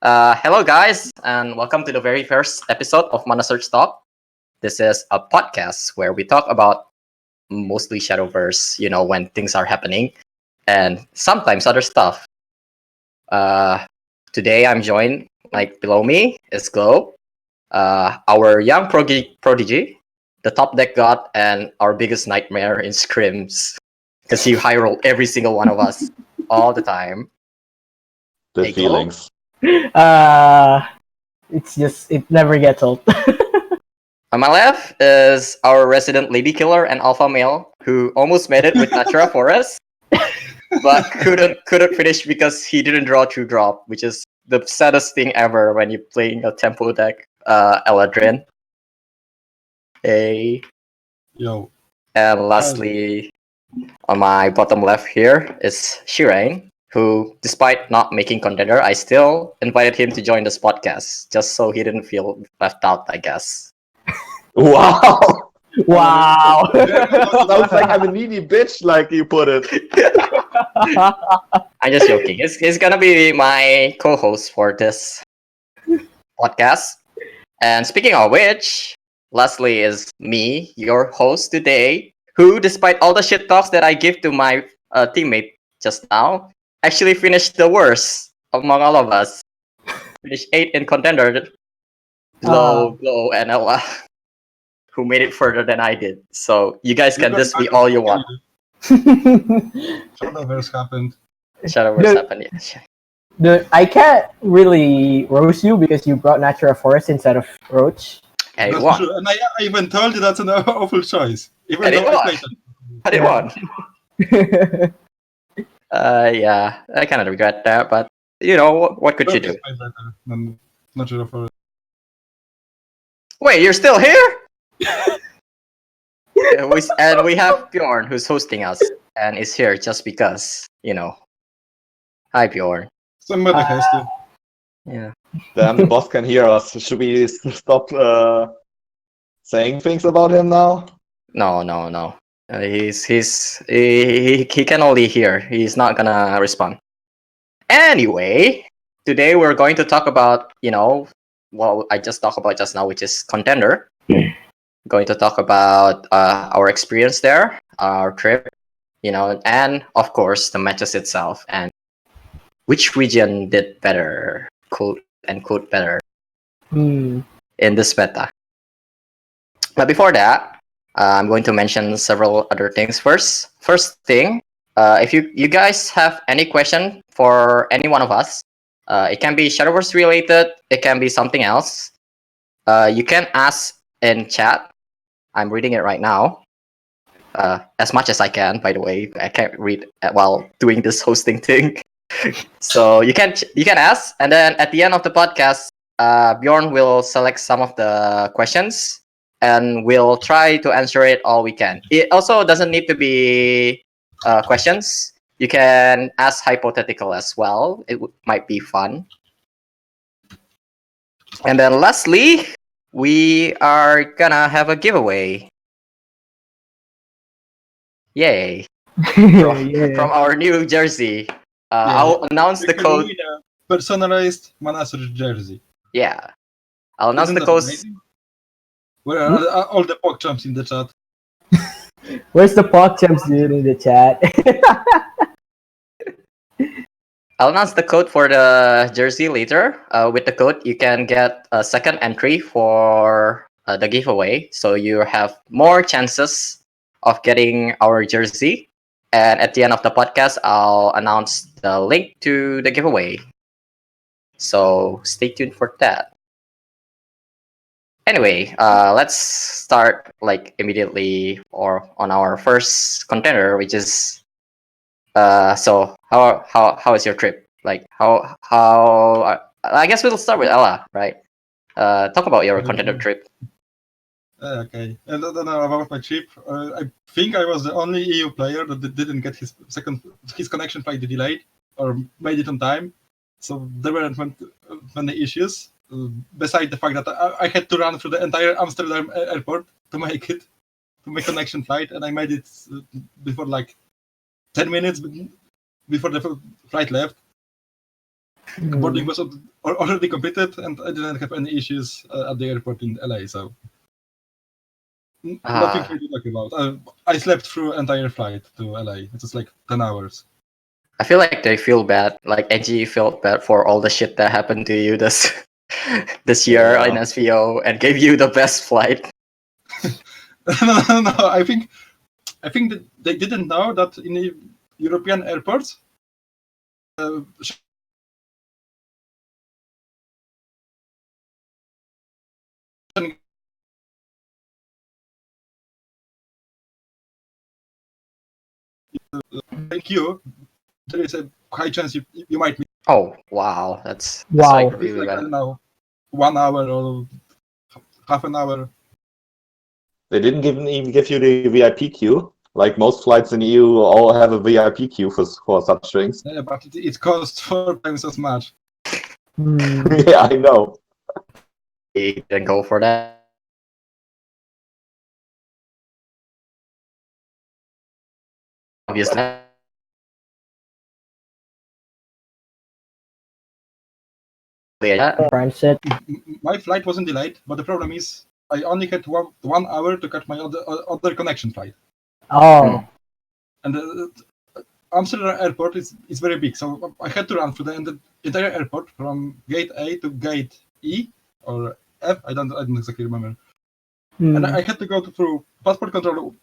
Hello, guys, and welcome to the very first episode of ManaSurge Talk. This is a podcast where we talk about mostly Shadowverse, when things are happening, and sometimes other stuff. Uh, Today, I'm joined, below me is Glow, our young prodigy, the top deck god, and our biggest nightmare in scrims, because he high roll every single one of us all the time. The Hey, Glow. feelings. It never gets old. On my left is our resident lady killer and alpha male who almost made it with Natura Forest, but couldn't finish because he didn't draw true drop, which is the saddest thing ever when you're playing a tempo deck, Eladrin. Hey. Yo. And lastly, on my bottom left here is Shirayne, who, despite not making contender, I still invited him to join this podcast, just so he didn't feel left out, I guess. Wow! Wow! Sounds like I'm a needy bitch, like you put it. I'm just joking. He's gonna be my co-host for this podcast. And speaking of which, lastly is me, your host today, who, despite all the shit talks that I give to my teammate just now, actually finished the worst among all of us. Finished 8 in contender. Glow, and Ella, who made it further than I did. So you guys can diss me all you want. Shadowverse happened. Shadowverse happened, yeah. I can't really roast you because you brought Natura Forest instead of Roach. Hey, That's won. true. And I even told you that's an awful choice. Even And it though I was. played it. But it won. Yeah, I kind of regret that, but what could you do? It's way better than Natural Forest. Wait, you're still here? Yeah, and we have Bjorn who's hosting us and is here just because, Hi, Bjorn. Somebody has to. Yeah. Damn, the boss can hear us. Should we stop saying things about him now? No. He can only hear. He's not gonna respond. Anyway, today we're going to talk about, what I just talked about just now, which is Contender. Going to talk about our experience there, our trip, and of course the matches itself and which region did better, quote unquote better, in this meta. But before that, I'm going to mention several other things first. First thing, if you guys have any question for any one of us, it can be Shadowverse related, it can be something else. You can ask in chat. I'm reading it right now. As much as I can, by the way. I can't read while doing this hosting thing. So you can ask, and then at the end of the podcast, Bjorn will select some of the questions, and we'll try to answer it all we can. It also doesn't need to be questions. You can ask hypothetical as well. It might be fun. And then lastly, we are gonna have a giveaway. Yay! From our new jersey. I'll announce the code. Personalized ManaSurge jersey. Yeah. I'll announce Isn't the that code. amazing? Where are all the PogChamps in the chat? Where's the PogChamps dude in the chat? I'll announce the code for the jersey later. With the code, you can get a second entry for the giveaway. So you have more chances of getting our jersey. And at the end of the podcast, I'll announce the link to the giveaway. So stay tuned for that. Anyway, let's start immediately or on our first contender, which is so how is your trip? I guess we'll start with Ella, right? Talk about your contender trip. Okay, and then about my trip, I think I was the only EU player that didn't get his connection flight delayed or made it on time. So there weren't many issues. Besides the fact that I had to run through the entire Amsterdam airport to make my connection flight, and I made it before 10 minutes before the flight left. Boarding was already completed, and I didn't have any issues at the airport in LA. So nothing to talk about. I slept through entire flight to LA. It was like 10 hours. I feel like they feel bad. Like NG felt bad for all the shit that happened to you this this year Yeah. in SVO and gave you the best flight. No. I think that they didn't know that in the European airports. Thank you. There is a high chance you might miss. Oh wow, that's Wow. like It's really like, I bad. don't know, 1 hour or half an hour. They didn't even give you the VIP queue. Like most flights in the EU all have a VIP queue for such things. Yeah, but it costs 4 times as much. Yeah, I know. He didn't go for that. Obviously. Yeah. Transit. My flight wasn't delayed, but the problem is I only had 1 hour to catch my other connection flight. Oh. And Amsterdam airport is very big, so I had to run through the entire airport from gate A to gate E or F. I don't exactly remember. And I had to go through passport control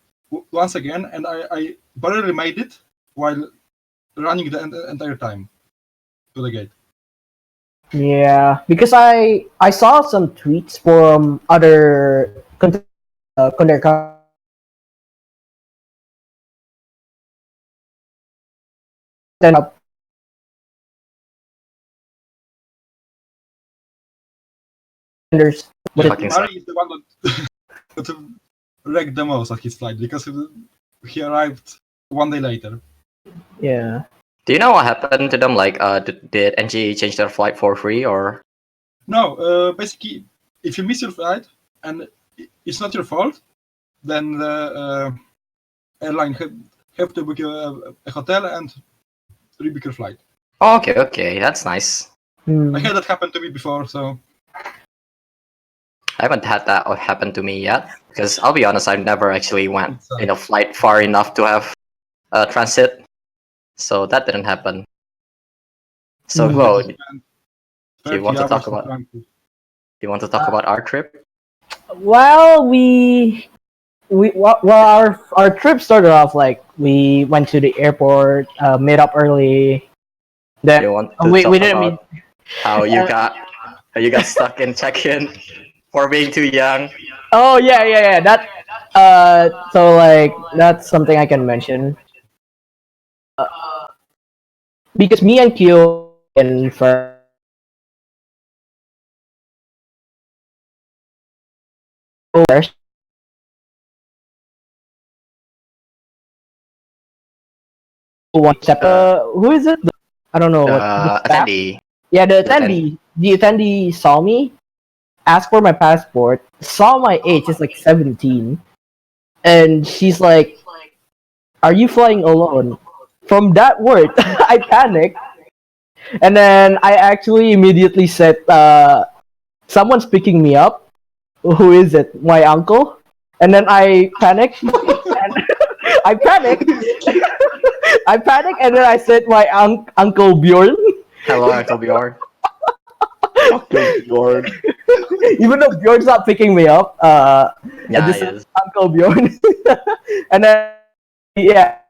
once again, and I barely made it while running the entire time to the gate. Yeah, because I saw some tweets from other Contenders Cup. Contenders. Fucking Mari is the one that wrecked the most at his flight because he arrived 1 day later. Yeah. Do you know what happened to them? Like, did NG change their flight for free or? No, basically, if you miss your flight and it's not your fault, then the airline have to book you a hotel and rebook your flight. Oh, okay, that's nice. I had that happen to me before, so I haven't had that happen to me yet because I'll be honest, I've never actually went It's, in a flight far enough to have transit, so that didn't happen. So, Flo, do you 30 want to hours talk in about? Do Frankfurt. you want to talk about our trip? Well, our trip started off like we went to the airport, met up early. Then You want to we talk didn't about meet. how you got stuck in check-in for being too young? Oh yeah. That so like that's something I can mention. Because me and Kyo and first one step. Who is it? I don't know what the staff? Attendee. Yeah, the The attendee. attendee. The attendee saw me, asked for my passport, saw my age is like 17, and she's like, "Are you flying alone?" From that word, I panicked, and then I actually immediately said, "Someone's picking me up. Who is it? My uncle." And then I panicked. And I panicked. I panicked, and then I said, "My uncle Bjorn." Hello, Uncle Bjorn. Fucking Lord. Even though Bjorn's not picking me up, Yeah, this he is is. Uncle Bjorn. And then yeah.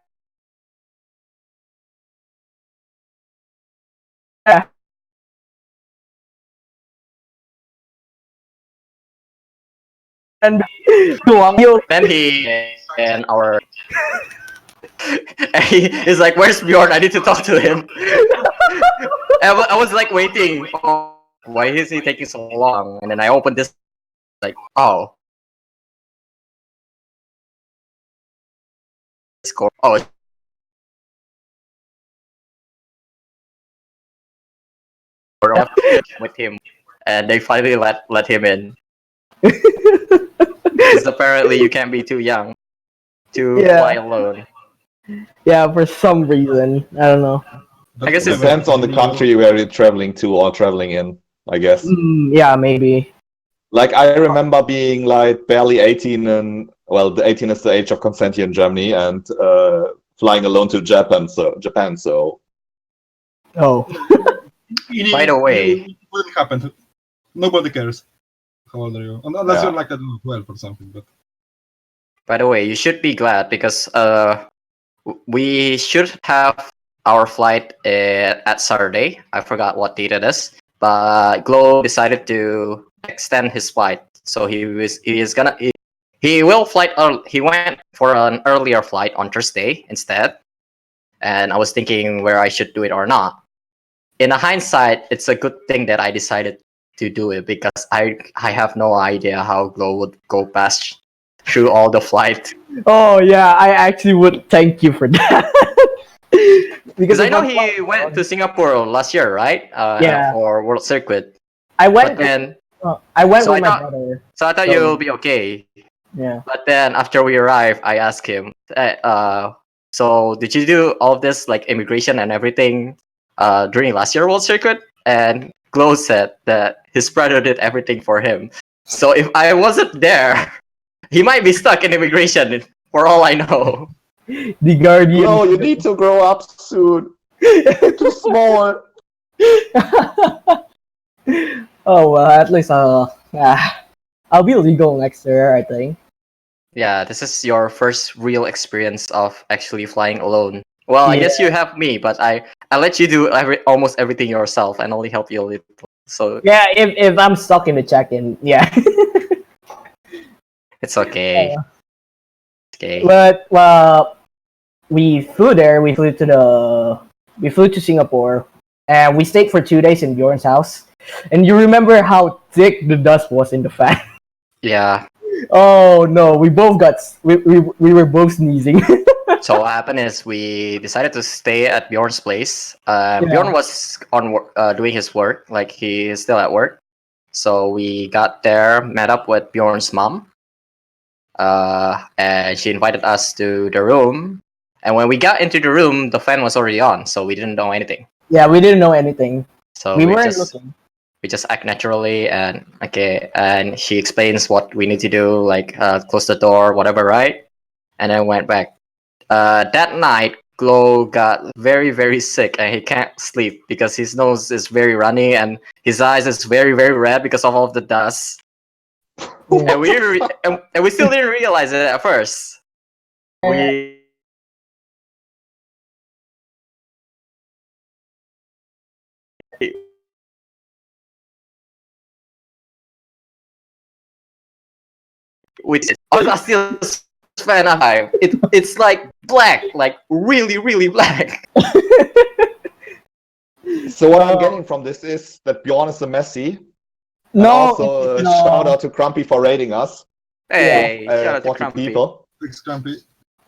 And you Then he and our and he's like, "Where's Bjorn? I need to talk to him." I was like waiting. Oh, why is he taking so long? And then I opened this, like, oh, Discord. Oh, with him, and they finally let him in. Because apparently you can't be too young to Yeah. fly alone. Yeah, for some reason. I don't know. I guess It it's depends on the country where you're traveling to or traveling in, I guess. Yeah, maybe. Like I remember being like barely 18 and well, the 18 is the age of consent here in Germany, and flying alone to Japan. So Oh. By the way- it wouldn't happen. Nobody cares. How old are you? Unless Yeah. you're like I don't know, 12 or something. But By the way, you should be glad because we should have our flight at Saturday. I forgot what date it is, but Glow decided to extend his flight, so he will flight. He went for an earlier flight on Thursday instead, and I was thinking where I should do it or not. In hindsight, it's a good thing that I decided to do it because I have no idea how Glow would go past through all the flight. Oh yeah, I actually would thank you for that. Because I if know I'm he flying went alone- to Singapore last year, right? Yeah. For World Circuit. I But went. then, I went so with I my thought- brother. so I thought So- you'll be okay. Yeah. But then after we arrived, I asked him, so did you do all of this like immigration and everything during last year World Circuit? And Glow said that his brother did everything for him. So if I wasn't there, he might be stuck in immigration for all I know. The Guardian. no, you need to grow up soon. You're too small. Oh well, at least I'll be legal next year, I think. Yeah, this is your first real experience of actually flying alone. Well, I guess you have me, but I let you do almost everything yourself and only help you a little. So Yeah, if I'm stuck in the check-in, yeah. it's okay. Yeah. Okay. But we flew there. We flew to Singapore, and we stayed for 2 days in Bjorn's house. And you remember how thick the dust was in the fan? Yeah. Oh no, we were both sneezing. So what happened is we decided to stay at Bjorn's place. Yeah. Bjorn was doing his work, like he is still at work. So we got there, met up with Bjorn's mom, and she invited us to the room. And when we got into the room, the fan was already on, so we didn't know anything. Yeah, we didn't know anything. So we we weren't just looking. we just act naturally and okay. And she explains what we need to do, like close the door, whatever, right? And then went back. That night, Glow got very, very sick and he can't sleep because his nose is very runny and his eyes is very, very red because of all of the dust. Yeah. And we still didn't realize it at first. We which is still fan alive. It's like black, like really, really black. So what I'm getting from this is that Bjorn is a messy. And No, also it's- shout no. out to Crumpy for rating us. Hey, shout out to 40 Crumpy. people. it's Crumpy.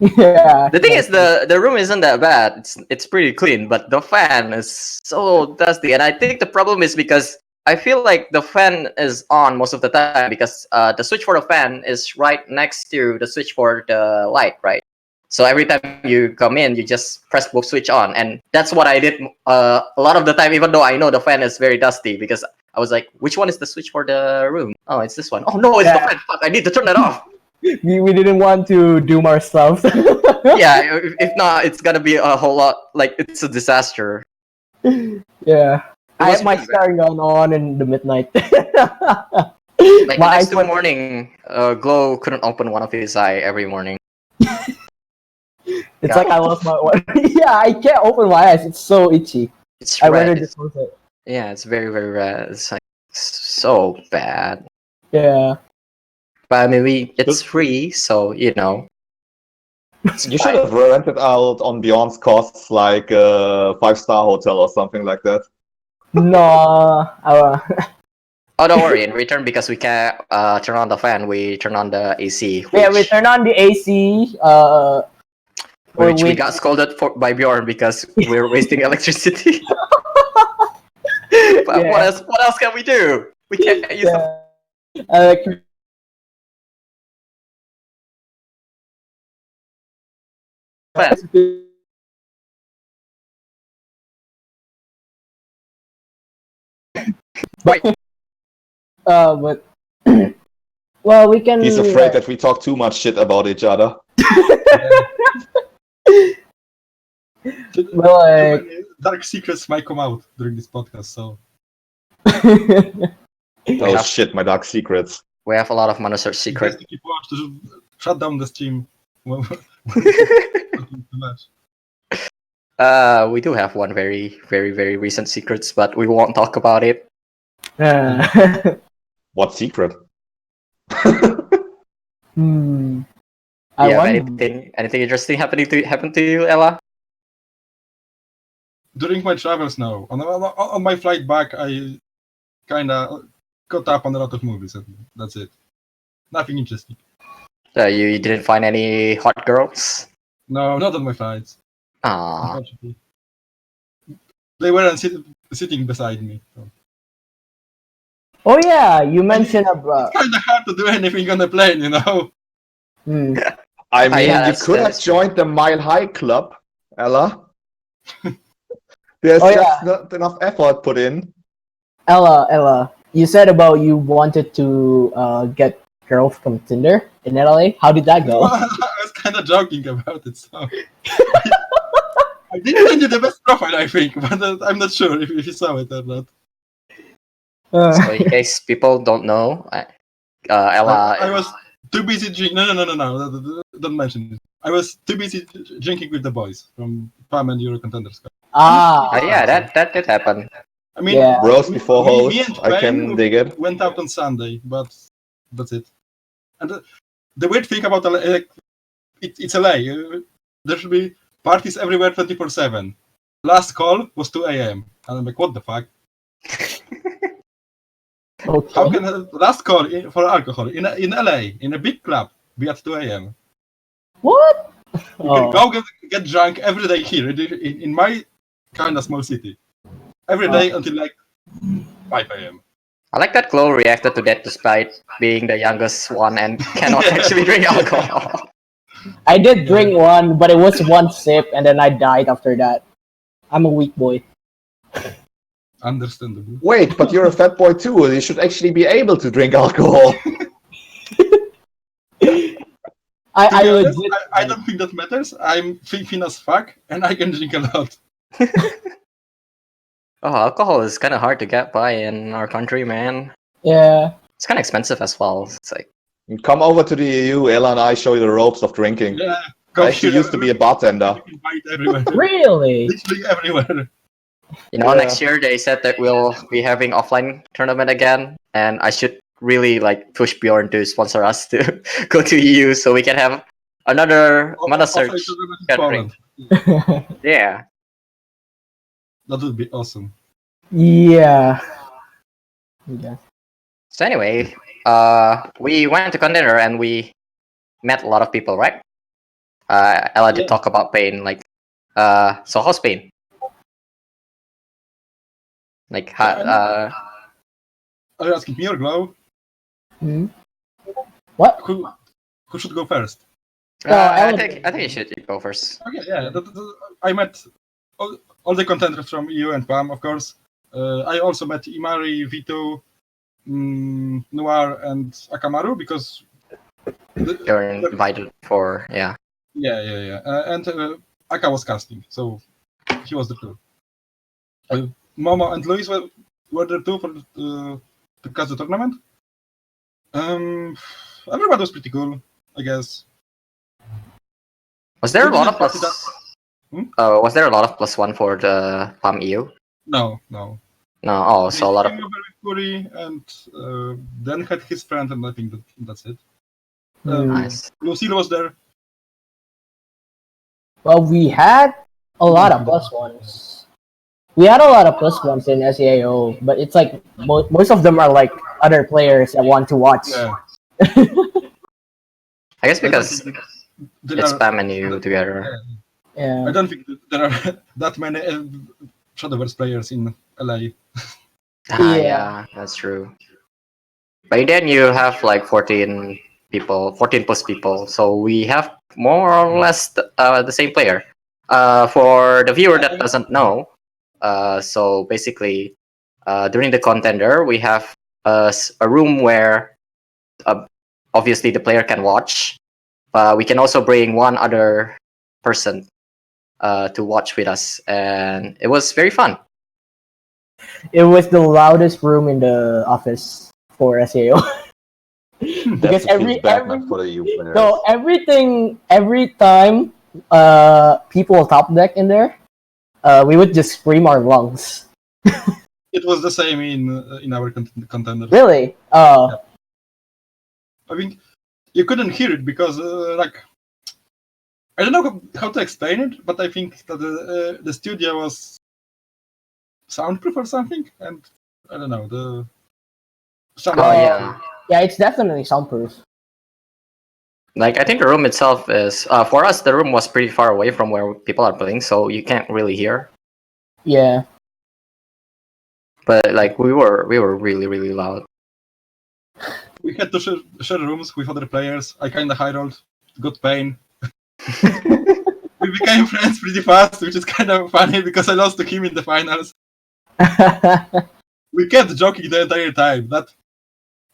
Yeah. The thing is, the room isn't that bad. It's pretty clean, but the fan is so dusty, and I think the problem is because I feel like the fan is on most of the time because the switch for the fan is right next to the switch for the light, right? So every time you come in, you just press both switch on, and that's what I did a lot of the time. Even though I know the fan is very dusty, because I was like, which one is the switch for the room? Oh, it's this one. Oh no, it's the Yeah. fan. Fuck, I need to turn that off. we didn't want to doom ourselves. Yeah, if not, it's gonna be a whole lot. Like it's a disaster. Yeah. I was had my really bad. staring gun on in the midnight. Like the my next eyes went. morning, Glow couldn't open one of his eye every morning. It's God. like I lost my. Yeah, I can't open my eyes. It's so itchy. It's I red. rather It's- just close it. yeah, it's very very red. It's like so bad. Yeah. But I mean, it's free, so you know. You should have rented out on Bjorn's costs like a 5-star hotel or something like that. No. Oh, don't worry. In return, because we can't turn on the fan, we turn on the AC. Yeah, we which- turn on the AC. Which we got scolded for by Bjorn because we're wasting electricity. But Yeah. what else can we do? We can't use the Electric. fan. But well, we can. He's afraid that we talk too much shit about each other. Well, like, Dark secrets might come out during this podcast, so Oh shit, my dark secrets. We have a lot of ManaSurge you guys secret. to keep watch to shut down the stream. We do have one very, very, very recent secrets, but we won't talk about it. What secret? Hmm. Yeah, wonder- anything interesting happened to you, Ella? During my travels now, on my flight back, I kinda caught up on a lot of movies, and that's it. Nothing interesting. You didn't find any hot girls? No, not on my flights. Ah, Unfortunately, they weren't sitting beside me. So. Oh yeah, you mentioned about. It's kind of hard to do anything on a plane, you know. Hmm. I mean, yeah, you that's- could have that's true. joined the Mile High Club, Ella. There's Oh, just not enough effort put in. Ella, you said about you wanted to get girls from Tinder in LA. How did that go? I was kind of joking about it, so. I didn't send you the best profile, I think, but I'm not sure if you saw it or not. so in case people don't know, Ella. I was too busy drinking. No, don't mention it. I was too busy drinking with the boys from PAM and Euro Contenders Cup. Yeah, that did happen. I mean, Yeah. Bros before me host, and I can Wayne dig it. went out on Sunday, but that's it. And the weird thing about LA, it's LA. There should be parties everywhere 24/7. Last call was 2 a.m. And I'm like, what the fuck? How Okay. can last call for alcohol in LA in a big club be at 2 a.m.? What? You can Oh. go get drunk every day here in my kind of small city. Every day until like 5 a.m. I like that Chloe reacted to that despite being the youngest one and cannot actually drink alcohol. I did drink one, but it was one sip, and then I died after that. I'm a weak boy. Understandable. Wait, but you're a fat boy too. You should actually be able to drink alcohol. I To be honest, legit. I don't think that matters. I'm thin as fuck and I can drink a lot. Oh, alcohol is kind of hard to get by in our country, man. Yeah. It's kind of expensive as well. It's like, Come over to the EU, Ella and I show you the ropes of drinking. Yeah, I actually used to be a bartender. You can buy it everywhere. Really? Literally everywhere. you know, Yeah. next year they said that we'll be having offline tournament again, and I should really like push Bjorn to sponsor us to go to EU so we can have another ManaSurge gathering. Yeah. That would be awesome. Yeah. Yeah. So anyway, we went to Contender and we met a lot of people, right? Ella did Yeah. talk about Pain, like, so how's Pain? Like, Are you asking me or Glow? Hmm? What? Who should go first? I Ella- think you should go first. Okay, yeah. I met all the contenders from EU and PAM, of course. I also met Imari, Vito, Noir, and Akamaru because. You're invited for, yeah. Yeah. And Aka was casting, so he was the two. Momo and Luis were there too for to cast the tournament. Everybody was pretty cool, I guess. Was there a We lot of didn't plus? practice that- Was there a lot of +1 for the PAM EU? No. No. Oh, so a lot of. He came over with Kuri and then had his friend, and I think that's it. Nice. Lucille was there. Well, we had a lot of +1s. We had a lot of +1s in SEAO, but it's like most of them are like other players that want to watch. Yeah. I guess because There it's are- PAM and EU together. I Yeah. don't think there are that many Shadowverse players in LA. Ah, Yeah. yeah, that's true. But then you have like 14 people, 14 plus people. So we have more or less the same player. For the viewer that doesn't know, so basically, during the contender, we have a room where obviously the player can watch. We can also bring one other person to watch with us, and it was very fun. It was the loudest room in the office for SAO. Because every for the EU players. no every time people top deck in there, we would just scream our lungs. It was the same in our contender. Really? I mean, you couldn't hear it because I don't know how to explain it, but I think that the studio was soundproof or something, and I don't know the. Yeah. Yeah, it's definitely soundproof. Like, I think the room itself is for us. The room was pretty far away from where people are playing, so you can't really hear. Yeah. But like we were really loud. We had to share rooms with other players. I kind of high rolled, got pain. We became friends pretty fast, which is kind of funny because I lost to him in the finals. We kept joking the entire time that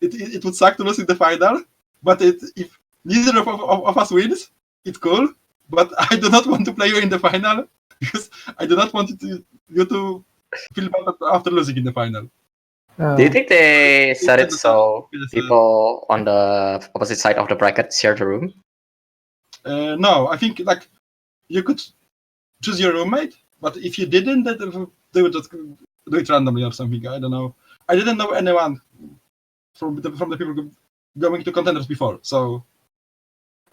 it would suck to lose in the final, but if neither of us wins, it's cool. But I do not want to play you in the final because I do not want you to feel bad after losing in the final. Do you think they said it so people on the opposite side of the bracket share the room? No, I think like you could choose your roommate, but if you didn't, then they would just do it randomly or something. I don't know. I didn't know anyone from the people going to contenders before, so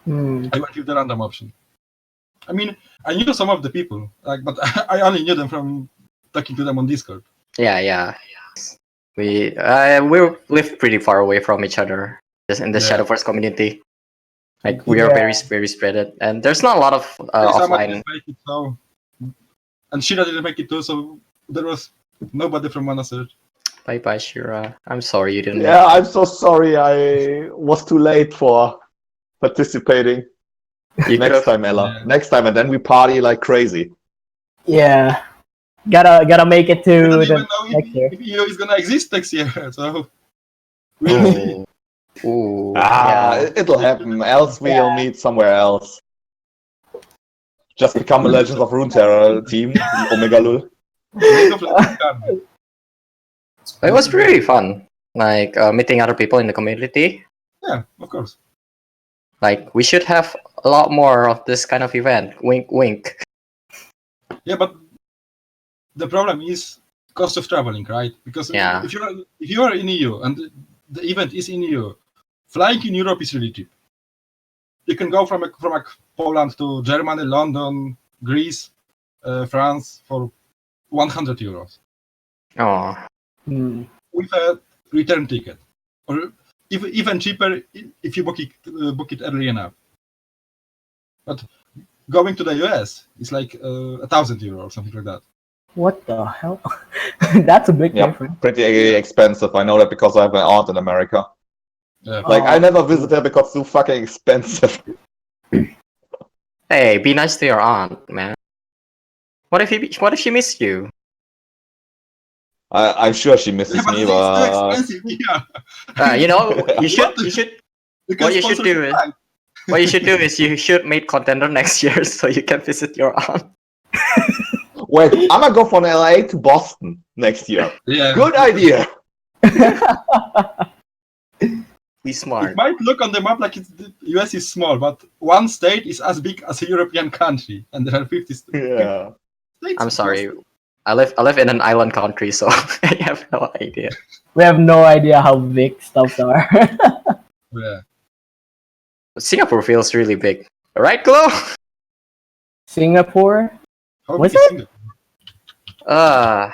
I went with the random option. I mean, I knew some of the people, but I only knew them from talking to them on Discord. Yeah. We live pretty far away from each other, just in the Shadowverse community. Like we are very spread, and there's not a lot of offline. Didn't make it, so. And Shira didn't make it too, so there was nobody from ManaSurge. Bye, Shira. I'm sorry you didn't. Yeah, I'm so sorry. I was too late for participating. Next time, Ella. Yeah. Next time, and then we party like crazy. Yeah. Gotta make it We to don't the even know next year. if EU is gonna exist next year, so we'll see. Ooh, It'll happen. Else we'll meet somewhere else. Just become a Legends of Runeterra team, Omega Lul. It was really fun. Like meeting other people in the community. Yeah, of course. Like we should have a lot more of this kind of event. Wink, wink. Yeah, but the problem is cost of traveling, right? Because if you are in EU and the event is in EU, flying in Europe is really cheap. You can go from Poland to Germany, London, Greece, France for 100 euros. Oh. With a return ticket, or even cheaper if you book it early enough. But going to the US is like 1,000 euro or something like that. What the hell? That's a big difference. Pretty expensive. I know that because I have an aunt in America. Yeah. Like I never visit her because it's too fucking expensive. Hey, be nice to your aunt, man. What if she missed you? I'm sure she misses me, It's but too expensive. Yeah. You should. What you should do is you should make contender next year so you can visit your aunt. wait, I'm gonna go from LA to Boston next year. Yeah. Good idea. Be smart. It might look on the map like the US is small, but one state is as big as a European country, and there are 50 states. Yeah. I'm sorry. I live in an island country, so I have no idea. We have no idea how big stuff are. Yeah. Singapore feels really big, right, Glo? Singapore? How Was big is it? Singapore?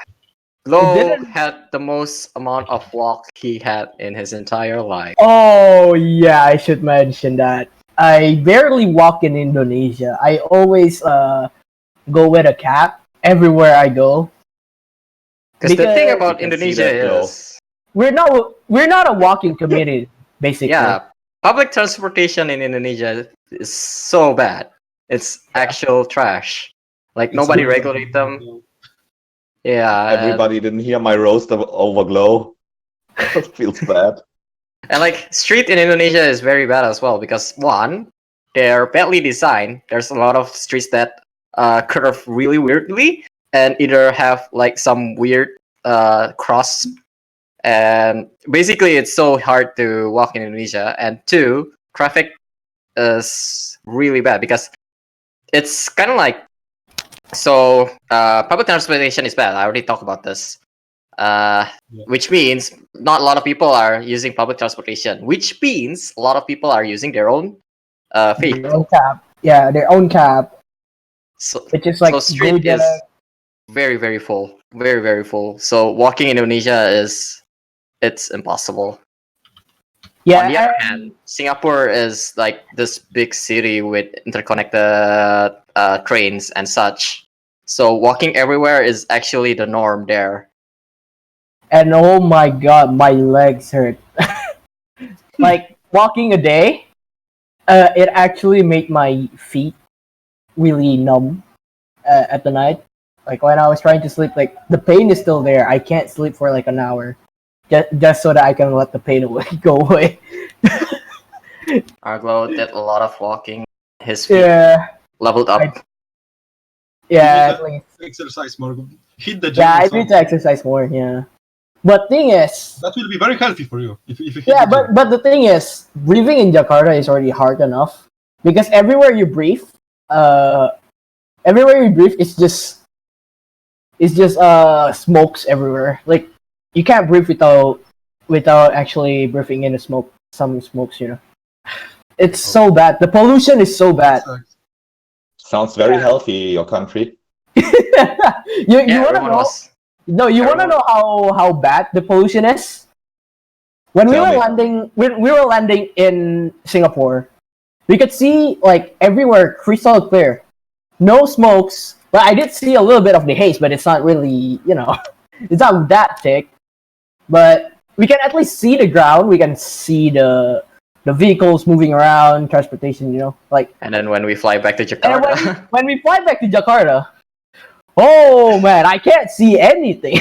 Glo didn't- had the most amount of walk he had in his entire life. Oh yeah, I should mention that. I barely walk in Indonesia. I always go with a cap everywhere I go. Because the thing about You can see Indonesia that, Glo. is, We're not a walking community, basically. yeah, public transportation in Indonesia is so bad. It's actual trash. Like nobody regulate them. Yeah, Everybody didn't hear my roast over Glow. It feels bad. and like street in Indonesia is very bad as well because one, they're badly designed. There's a lot of streets that curve really weirdly and either have like some weird cross, and basically it's so hard to walk in Indonesia. And two, traffic is really bad because it's kind of like public transportation is bad. I already talked about this. Which means not a lot of people are using public transportation, which means a lot of people are using their own Their vehicle. own cab. Yeah, their own cab. So, Which is like so street is Gojek. very, very full. Very, very full. So walking in Indonesia it's impossible. Yeah, On the other and- hand, Singapore is like this big city with interconnected trains and such. So walking everywhere is actually the norm there. And oh my god, my legs hurt. Like walking a day, it actually made my feet really numb at the night. Like when I was trying to sleep, like the pain is still there. I can't sleep for like an hour, just so that I can let the pain go away. Arglo did a lot of walking. His feet Yeah, leveled up. yeah, You at least. Exercise more. Hit the gym. Yeah, or I need something. to exercise more. Yeah, but thing is, That will be very healthy for you if you hit yeah, the gym. but the thing is, breathing in Jakarta is already hard enough because everywhere you breathe, it's just smokes everywhere. Like you can't breathe without actually breathing in the smoke. Some smokes, you know. It's so bad. The pollution is so bad. Sounds very Yeah. healthy, your country. you Yeah, wanna everyone know? was. No, you wanna know how bad the pollution is? When we Tell were me. landing in Singapore, we could see like everywhere crystal clear, no smokes. But I did see a little bit of the haze, but it's not really, it's not that thick. But we can at least see the ground. We can see the vehicles moving around, transportation. Like. And then when we fly back to And Jakarta, when we fly back to Jakarta, oh man, I can't see anything.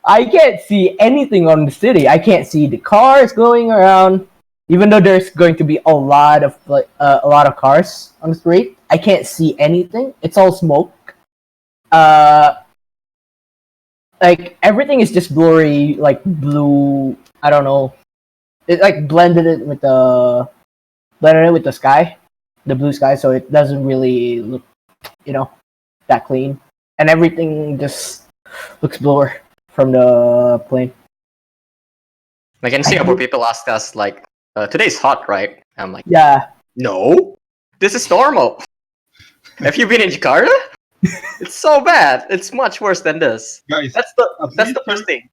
I can't see anything on the city. I can't see the cars going around, even though there's going to be a lot of cars on the street. I can't see anything. It's all smoke. Like everything is just blurry, like blue. I don't know. It like blended it with the sky, the blue sky, so it doesn't really look, that clean, and everything just looks blur from the plane. like in Singapore, people ask us like, "Today's hot, right?" I'm like, Yeah, "No, this is normal." Have you been in Jakarta? It's so bad. It's much worse than this. Guys, That's at the least first thing.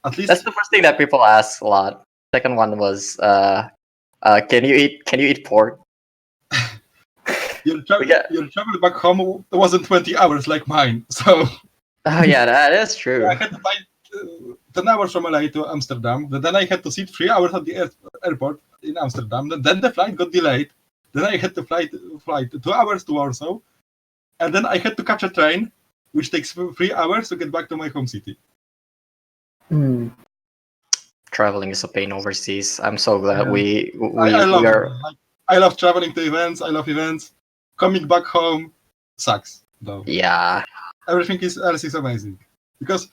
At least That's the first thing that people ask a lot. Second one was, can you eat pork? your Yeah. travel back home wasn't 20 hours like mine. So Oh yeah, that is true. I had to fly 10 hours from LA to Amsterdam. Then I had to sit 3 hours at the airport in Amsterdam. Then the flight got delayed. Then I had to fly 2 hours to Warsaw. And then I had to catch a train, which takes 3 hours to get back to my home city. Traveling is a pain overseas. I'm so glad Yeah. I love traveling to events. I love events. Coming back home sucks, though. Yeah. Everything else is amazing, because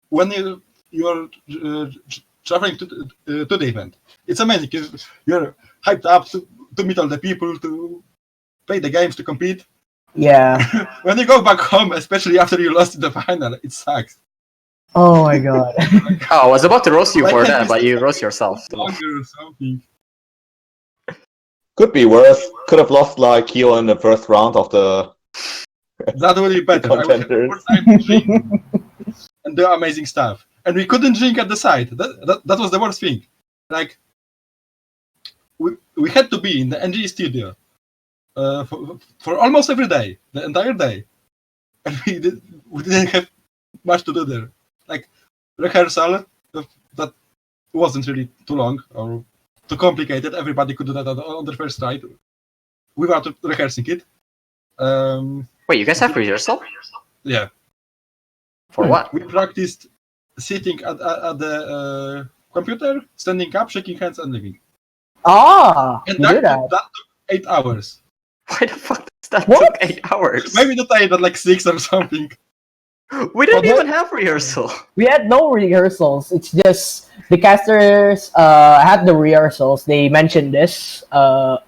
when you are traveling to the event, it's amazing. You're hyped up to meet all the people, to play the games, to compete. yeah. When you go back home, especially after you lost in the final, it sucks. Oh my god. Oh, I was about to roast you Why for can't that, we but you stay roast yourself. Longer or something. Could be worse. Could have lost like Kyo in the first round of the That would be better. I would have Contenders. more time to drink and do amazing stuff. And we couldn't drink at the site. That was the worst thing. Like, we had to be in the NG studio for almost every day, the entire day, and we didn't have much to do there. Like rehearsal, that wasn't really too long or too complicated. Everybody could do that on the first try without rehearsing it. Wait, you guys have rehearsal? Yeah, For what? we practiced sitting at the computer, standing up, shaking hands, and leaving. Ah, And you do that. that took 8 hours. Why the fuck does that What? took 8 hours? Maybe not 8, but like 6 or something. We didn't Well, even have rehearsal. We had no rehearsals. It's just the casters had the rehearsals. They mentioned this.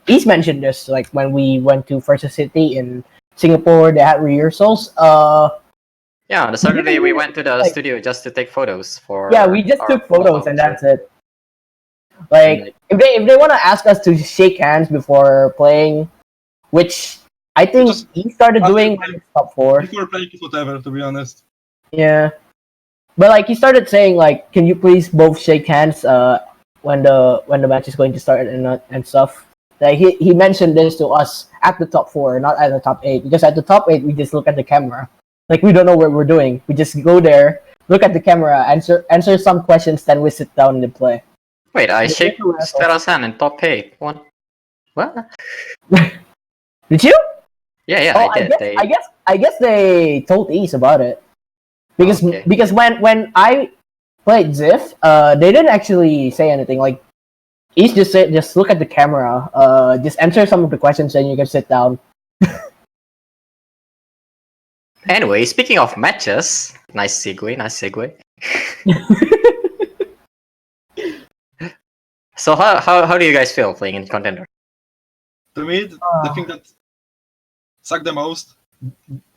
He's mentioned this like when we went to First City in Singapore. They had rehearsals. Yeah, on the Saturday we went to the like- studio just to take photos for. Yeah, we just our took photos and profile that's it. Like if they want to ask us to shake hands before playing, which I think Just he started after doing playing. when it's top 4. Before playing it, whatever, to be honest. Yeah, but like he started saying like, can you please both shake hands when the match is going to start and stuff. Like he mentioned this to us at the top 4, not at the top 8, because at the top 8 we just look at the camera, like we don't know what we're doing. We just go there, look at the camera, answer some questions, then we sit down and play. Wait, I Yeah, shake that's a Stella's hand in top 8. What? What? Did you? Yeah, Oh, I did. I guess they told Ace about it because Okay. because when I played Ziff, they didn't actually say anything. Like Ace just said, just look at the camera, just answer some of the questions, and you can sit down. Anyway, speaking of matches, nice segue. So how do you guys feel playing in Contender? To me, the thing that sucked the most,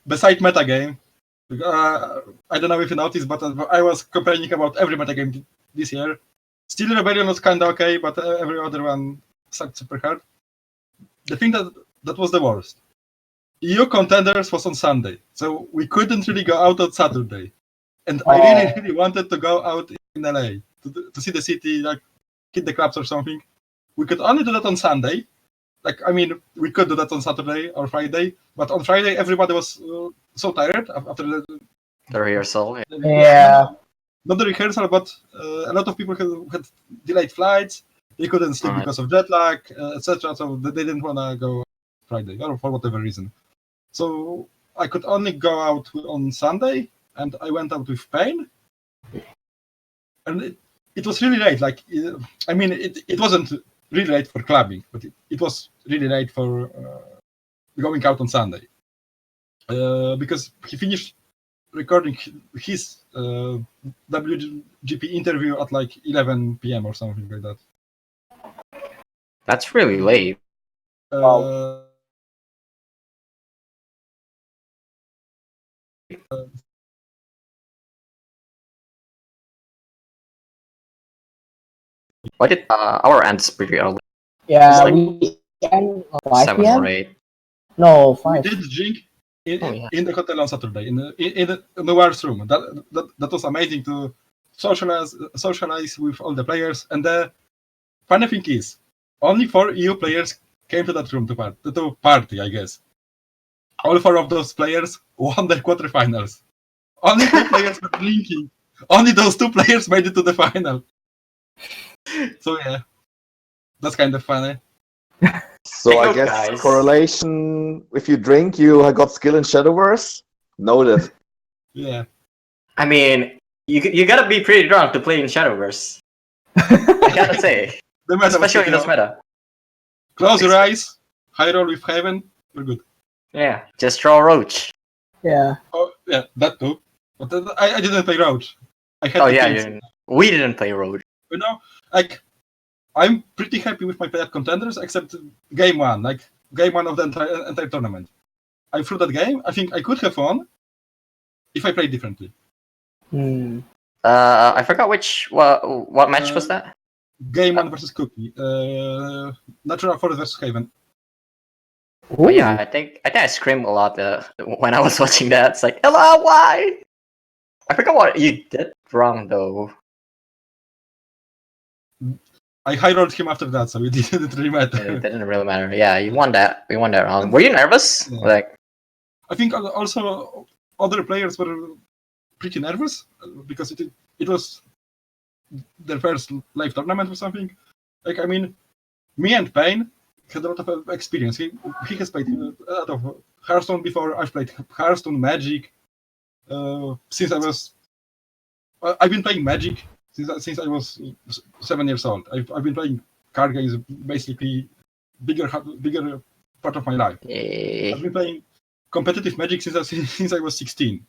beside metagame, I don't know if you noticed, but I was complaining about every metagame this year. Steel Rebellion was kinda okay, but every other one sucked super hard. The thing that was the worst, EU Contenders was on Sunday, so we couldn't really go out on Saturday. And I really wanted to go out in LA to see the city, like hit the clubs or something. We could only do that on Sunday. Like, I mean, we could do that on Saturday or Friday, but on Friday everybody was so tired after The rehearsal. Yeah. not the rehearsal, but a lot of people had delayed flights. They couldn't sleep Right. because of jet lag, etc. So they didn't want to go Friday or for whatever reason. So I could only go out on Sunday, and I went out with pain. And it was really late. Like, I mean, it wasn't really late for clubbing, but it was really late for going out on Sunday. Because he finished recording his WGP interview at like 11 p.m. or something like that. That's really late. Why did our ends pretty early? Yeah, It's like we end 5 7 p.m. or 8. No, We 5. did drink Oh, yeah. in the hotel on Saturday in the wars room. That was amazing to socialize with all the players. And the funny thing is, only 4 EU players came to that room to party, I guess. All 4 of those players won the quarterfinals. Only 2 players were drinking. Only those 2 players made it to the final. So yeah, that's kind of funny. So Take I note, guess guys. correlation, if you drink, you have got skill in Shadowverse? Noted. Yeah. I mean, you gotta be pretty drunk to play in Shadowverse. I gotta say, The meta was especially in pretty this meta. Close your eyes, high roll with Haven, we're good. Yeah, just throw a roach. Yeah. Oh, yeah, that too. But I didn't play Roach. I had Oh the yeah, things. we didn't play roach. You know, like, I'm pretty happy with my play at Contenders, except game 1, like, game 1 of the entire tournament. I threw that game. I think I could have won if I played differently. Hmm. I forgot what match was that? Game 1 versus Cookie. Natural Forest versus Haven. Oh yeah, I think I screamed a lot when I was watching that. It's like, Ella, why? I forgot what you did wrong though. I high rolled him after that, so it didn't really It matter. didn't really matter. Yeah, you won that. We won that round. Were you nervous? Yeah. Like, I think also other players were pretty nervous because it was their first live tournament or something. Like, I mean, me and Payne had a lot of experience. He has played a lot of Hearthstone before. I've played Hearthstone, Magic. Since I've been playing Magic since I was 7 years old. I've been playing card games basically bigger part of my life. I've been playing competitive Magic since I was 16.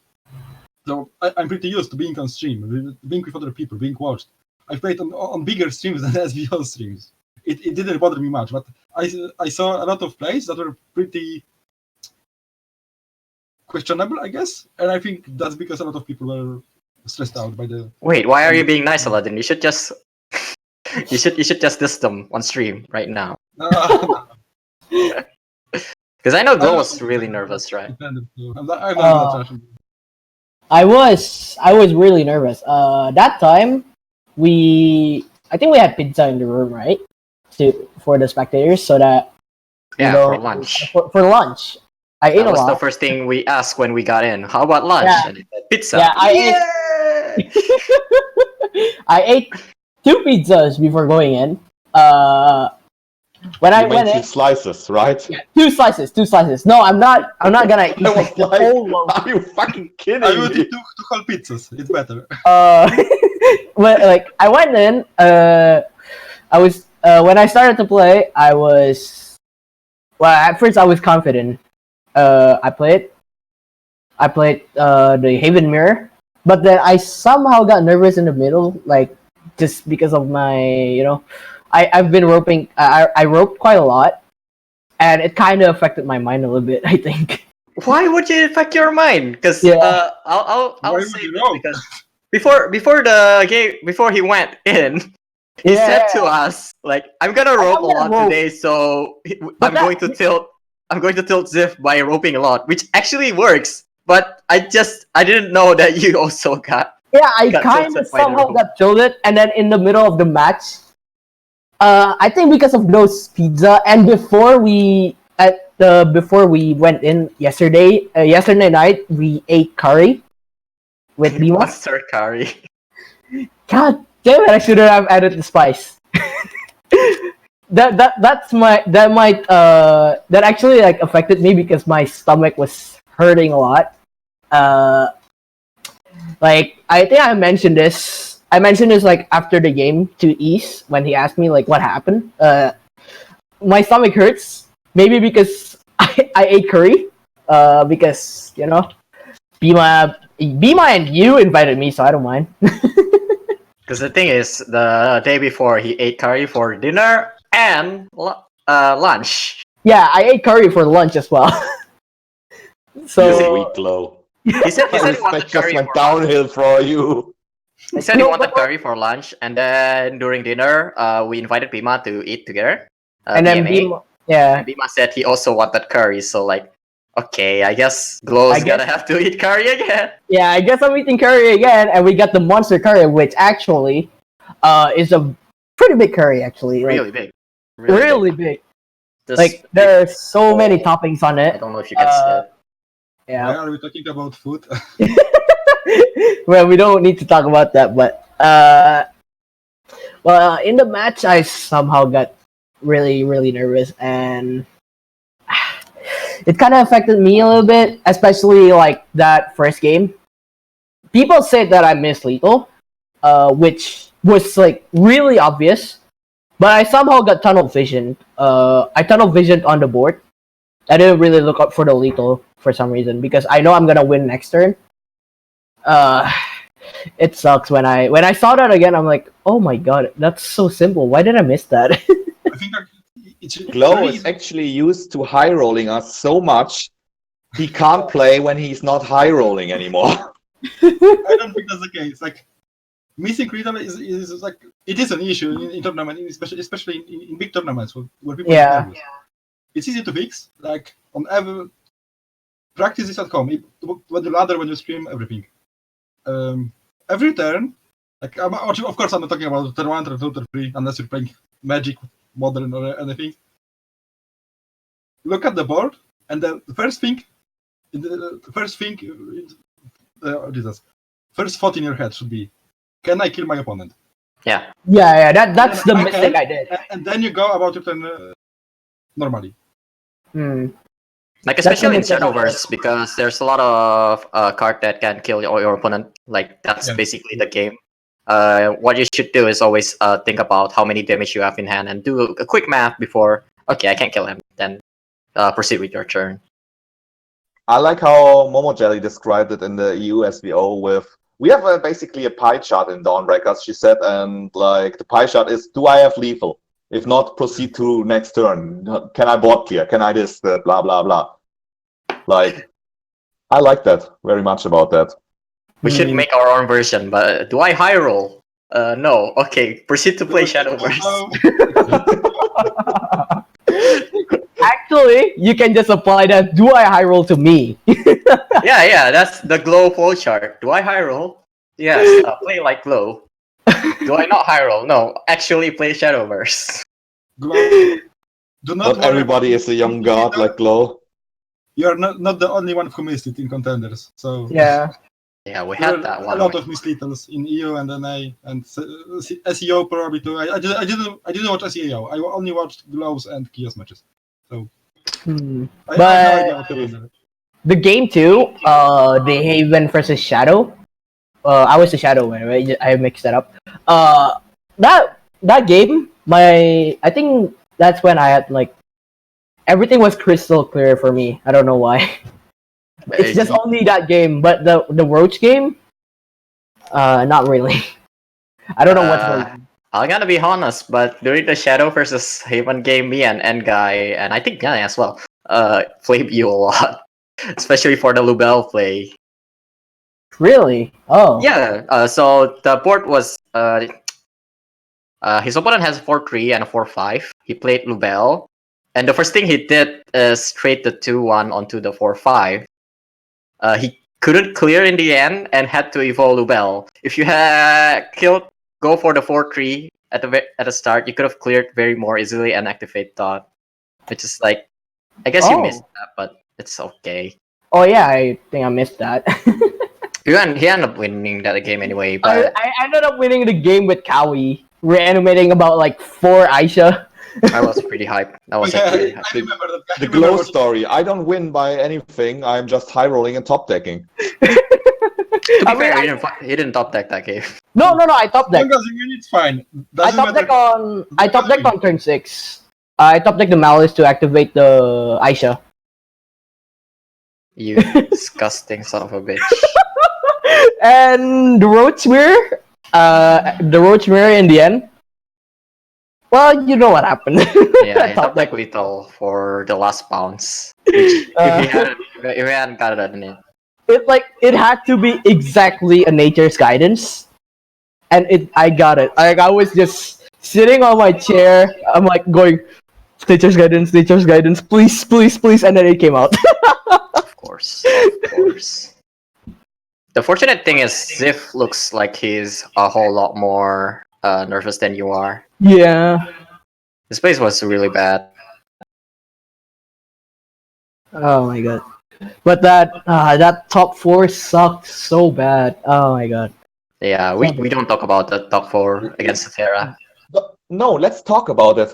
So I'm pretty used to being on stream, being with other people, being watched. I've played on bigger streams than SBO streams. It didn't bother me much, but I saw a lot of plays that were pretty questionable, I guess, and I think that's because a lot of people were stressed out by the. Wait, why are you being nice, Eladrin? You should just you should just diss them on stream right now. Because I know Glow was really nervous, right? I was really nervous. That time I think we had pizza in the room, right? For the spectators, so that for lunch. For lunch, I ate a lot. That was the first thing we asked when we got in. How about lunch? Yeah. And it said pizza. Yeah, I ate 2 pizzas before going in. When I went in, 2 slices, right? Yeah, 2 slices. No, I'm not gonna eat I was the like, whole loaf. are you fucking kidding I would me? eat 2 whole pizzas. It's better. But like I went in, I was when I started to play, at first I was confident. I played the Haven Mirror, but then I somehow got nervous in the middle, like just because of my, I've been roping. I roped quite a lot, and it kind of affected my mind a little bit, I think. Why would it affect your mind? Because I'll say this because before the game, before he went in, he said to us like, "I'm gonna rope a lot today, so I'm going to tilt Ziff by roping a lot," which actually works. But I didn't know that you also got. Yeah, I kind of somehow got tilted, and then in the middle of the match, I think because of those pizza, and before we went in yesterday night, we ate curry with Bima. Monster curry. God damn it! I shouldn't have added the spice. that actually like affected me because my stomach was hurting a lot. Like I think I mentioned this like after the game to East when he asked me like what happened. My stomach hurts maybe because I ate curry. Because Bima and you invited me, so I don't mind. Because the thing is, the day before he ate curry for dinner and lunch. Yeah, I ate curry for lunch as well. So weak Glow. He said he wanted curry went downhill for you. He said he wanted curry for lunch, and then during dinner, we invited Bima to eat together. And then Bima, and Bima said he also wanted curry, so like, okay, I guess Glow's gonna have to eat curry again. Yeah, I guess I'm eating curry again, and we got the monster curry, which actually is a pretty big curry, actually. Really big. Really big. This like, there are so many toppings on it. I don't know if you can see it. Yeah. Why are we talking about food? Well, we don't need to talk about that, but in the match, I somehow got really, really nervous, and it kind of affected me a little bit, especially like that first game. People said that I missed lethal, which was like really obvious, but I somehow got tunnel vision. I tunnel visioned on the board. I didn't really look up for the lethal for some reason because I know I'm gonna win next turn. It sucks when I saw that again. I'm like, oh my god, that's so simple. Why did I miss that? I think Glow is actually used to high rolling us so much he can't play when he's not high rolling anymore. I don't think that's the case. Like missing rhythm is like it is an issue in tournament, especially in big tournaments where people are nervous. It's easy to fix. Like on every practice is at home. When you ladder, when you scream, everything. Every turn, like of course I'm not talking about turn 1, turn 2, turn 3, unless you're playing Magic, Modern, or anything. Look at the board, and the first thought in your head should be, can I kill my opponent? Yeah. That's the mistake I did. And then you go about your turn normally. Like That's especially in when it's- Shadowverse, because there's a lot of card that can kill your opponent. Like that's Yeah. basically the game. What you should do is always think about how many damage you have in hand and do a quick math before. Okay, I can't kill him. Then proceed with your turn. I like how Momo Jelly described it in the EU SVO with we have basically a pie chart in Dawnbreakers, she said, and like the pie chart is do I have lethal? If not, proceed to next turn. Can I board clear? Can I this? Blah blah blah. Like I like that very much about that. We should make our own version, but do I high roll? No. Okay, proceed to play Shadowverse. Actually, you can just apply that. Do I high roll to me? Yeah, that's the glow flow chart. Do I high roll? Yes, play like glow. Do I not high roll? No, actually play Shadowverse. Glow. Do not Not worry everybody about is a young it. god like Glow. You're not the only one who missed it in Contenders. So Yeah. Yeah, we there had are that a one. lot of mislittles in EU and NA and SEO probably too. I didn't watch SEO. I only watched Glows and Kios matches. So I have no idea what happened. The game too, the Haven versus Shadow. I was the Shadow one, right? I mixed that up. That game, I think that's when I had like everything was crystal clear for me. I don't know why. It's just only that game, but the Roach game, not really. I don't know what's going. I'm gonna be honest, but during the Shadow versus Haven game, me and N guy, and I think Guy as well, flamed you a lot, especially for the Lubel play. Really? Oh. Yeah. So the board was his opponent has a 4-3 and a 4-5. He played Lubel, and the first thing he did is trade the 2-1 onto the 4-5. He couldn't clear in the end and had to evolve Lubel. If you had go for the 4-3 at the start, you could have cleared very more easily and activate Thought, which is like, I guess you missed that, but it's okay. Oh yeah, I think I missed that. He ended up winning that game anyway, but I ended up winning the game with Kawi, reanimating about like 4 Aisha. I was pretty hyped. That was Yeah, pretty I hyped. remember that. I The remember Glow what- story. I don't win by anything. I'm just high rolling and top decking. To be I mean, fair, I- he didn't top deck that game. No, I top As deck. long as you win, it's fine. I Doesn't top deck matter. on turn 6. I top deck the Malice to activate the Aisha. You disgusting son of a bitch. And the Roach Mirror, in the end. Well, you know what happened. Yeah, I Top top deck lethal for the last bounce. Which, if he hadn't got it in it. It had to be exactly a Nature's Guidance, and I got it. Like I was just sitting on my chair. I'm like going, Nature's Guidance, please, please, please, and then it came out. Of course. The fortunate thing is Ziff looks like he's a whole lot more nervous than you are. Yeah. This place was really bad. Oh my god. But that top 4 sucked so bad. Oh my god. Yeah, we don't talk about the top 4 against the Terra. No, let's talk about it.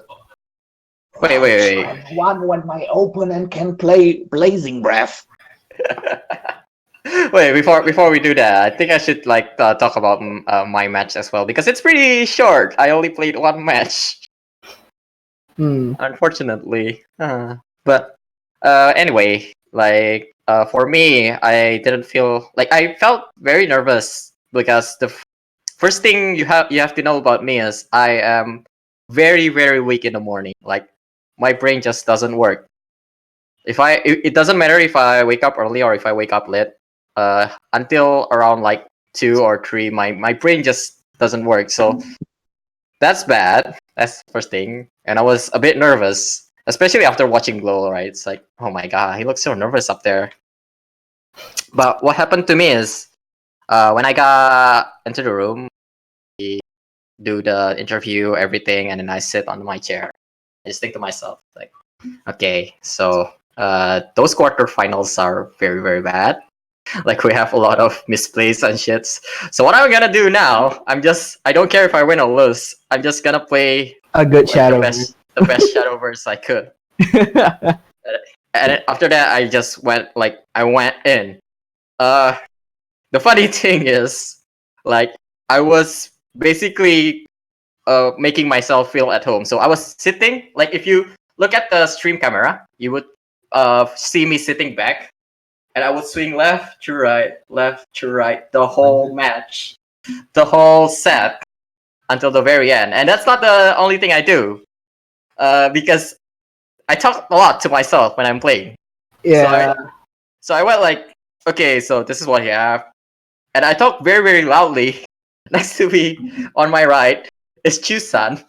Wait. One when my opponent can play Blazing Breath. Wait, before we do that, I think I should talk about my match as well because it's pretty short. I only played one match, unfortunately. But anyway, for me, I didn't feel like I felt very nervous because the first thing you have to know about me is I am very very weak in the morning. Like my brain just doesn't work. It doesn't matter if I wake up early or if I wake up late. Until around 2 or 3, my brain just doesn't work. So that's bad. That's the first thing. And I was a bit nervous, especially after watching Glow, right? It's like, oh my god, he looks so nervous up there. But what happened to me is, when I got into the room, we do the interview, everything, and then I sit on my chair. I just think to myself, like, okay, so those quarterfinals are very, very bad. Like we have a lot of misplays and shits. So what I'm gonna do now, I don't care if I win or lose. I'm just gonna play A good Shadow. the best Shadowverse I could. And after that, I just went I went in. The funny thing is, like, I was basically making myself feel at home. So I was sitting, like, if you look at the stream camera, you would see me sitting back, and I would swing left to right, the whole match, the whole set until the very end. And that's not the only thing I do, because I talk a lot to myself when I'm playing. Yeah. So I went like, okay, so this is what you have. And I talk very, very loudly. Next to me, on my right, is Chusan,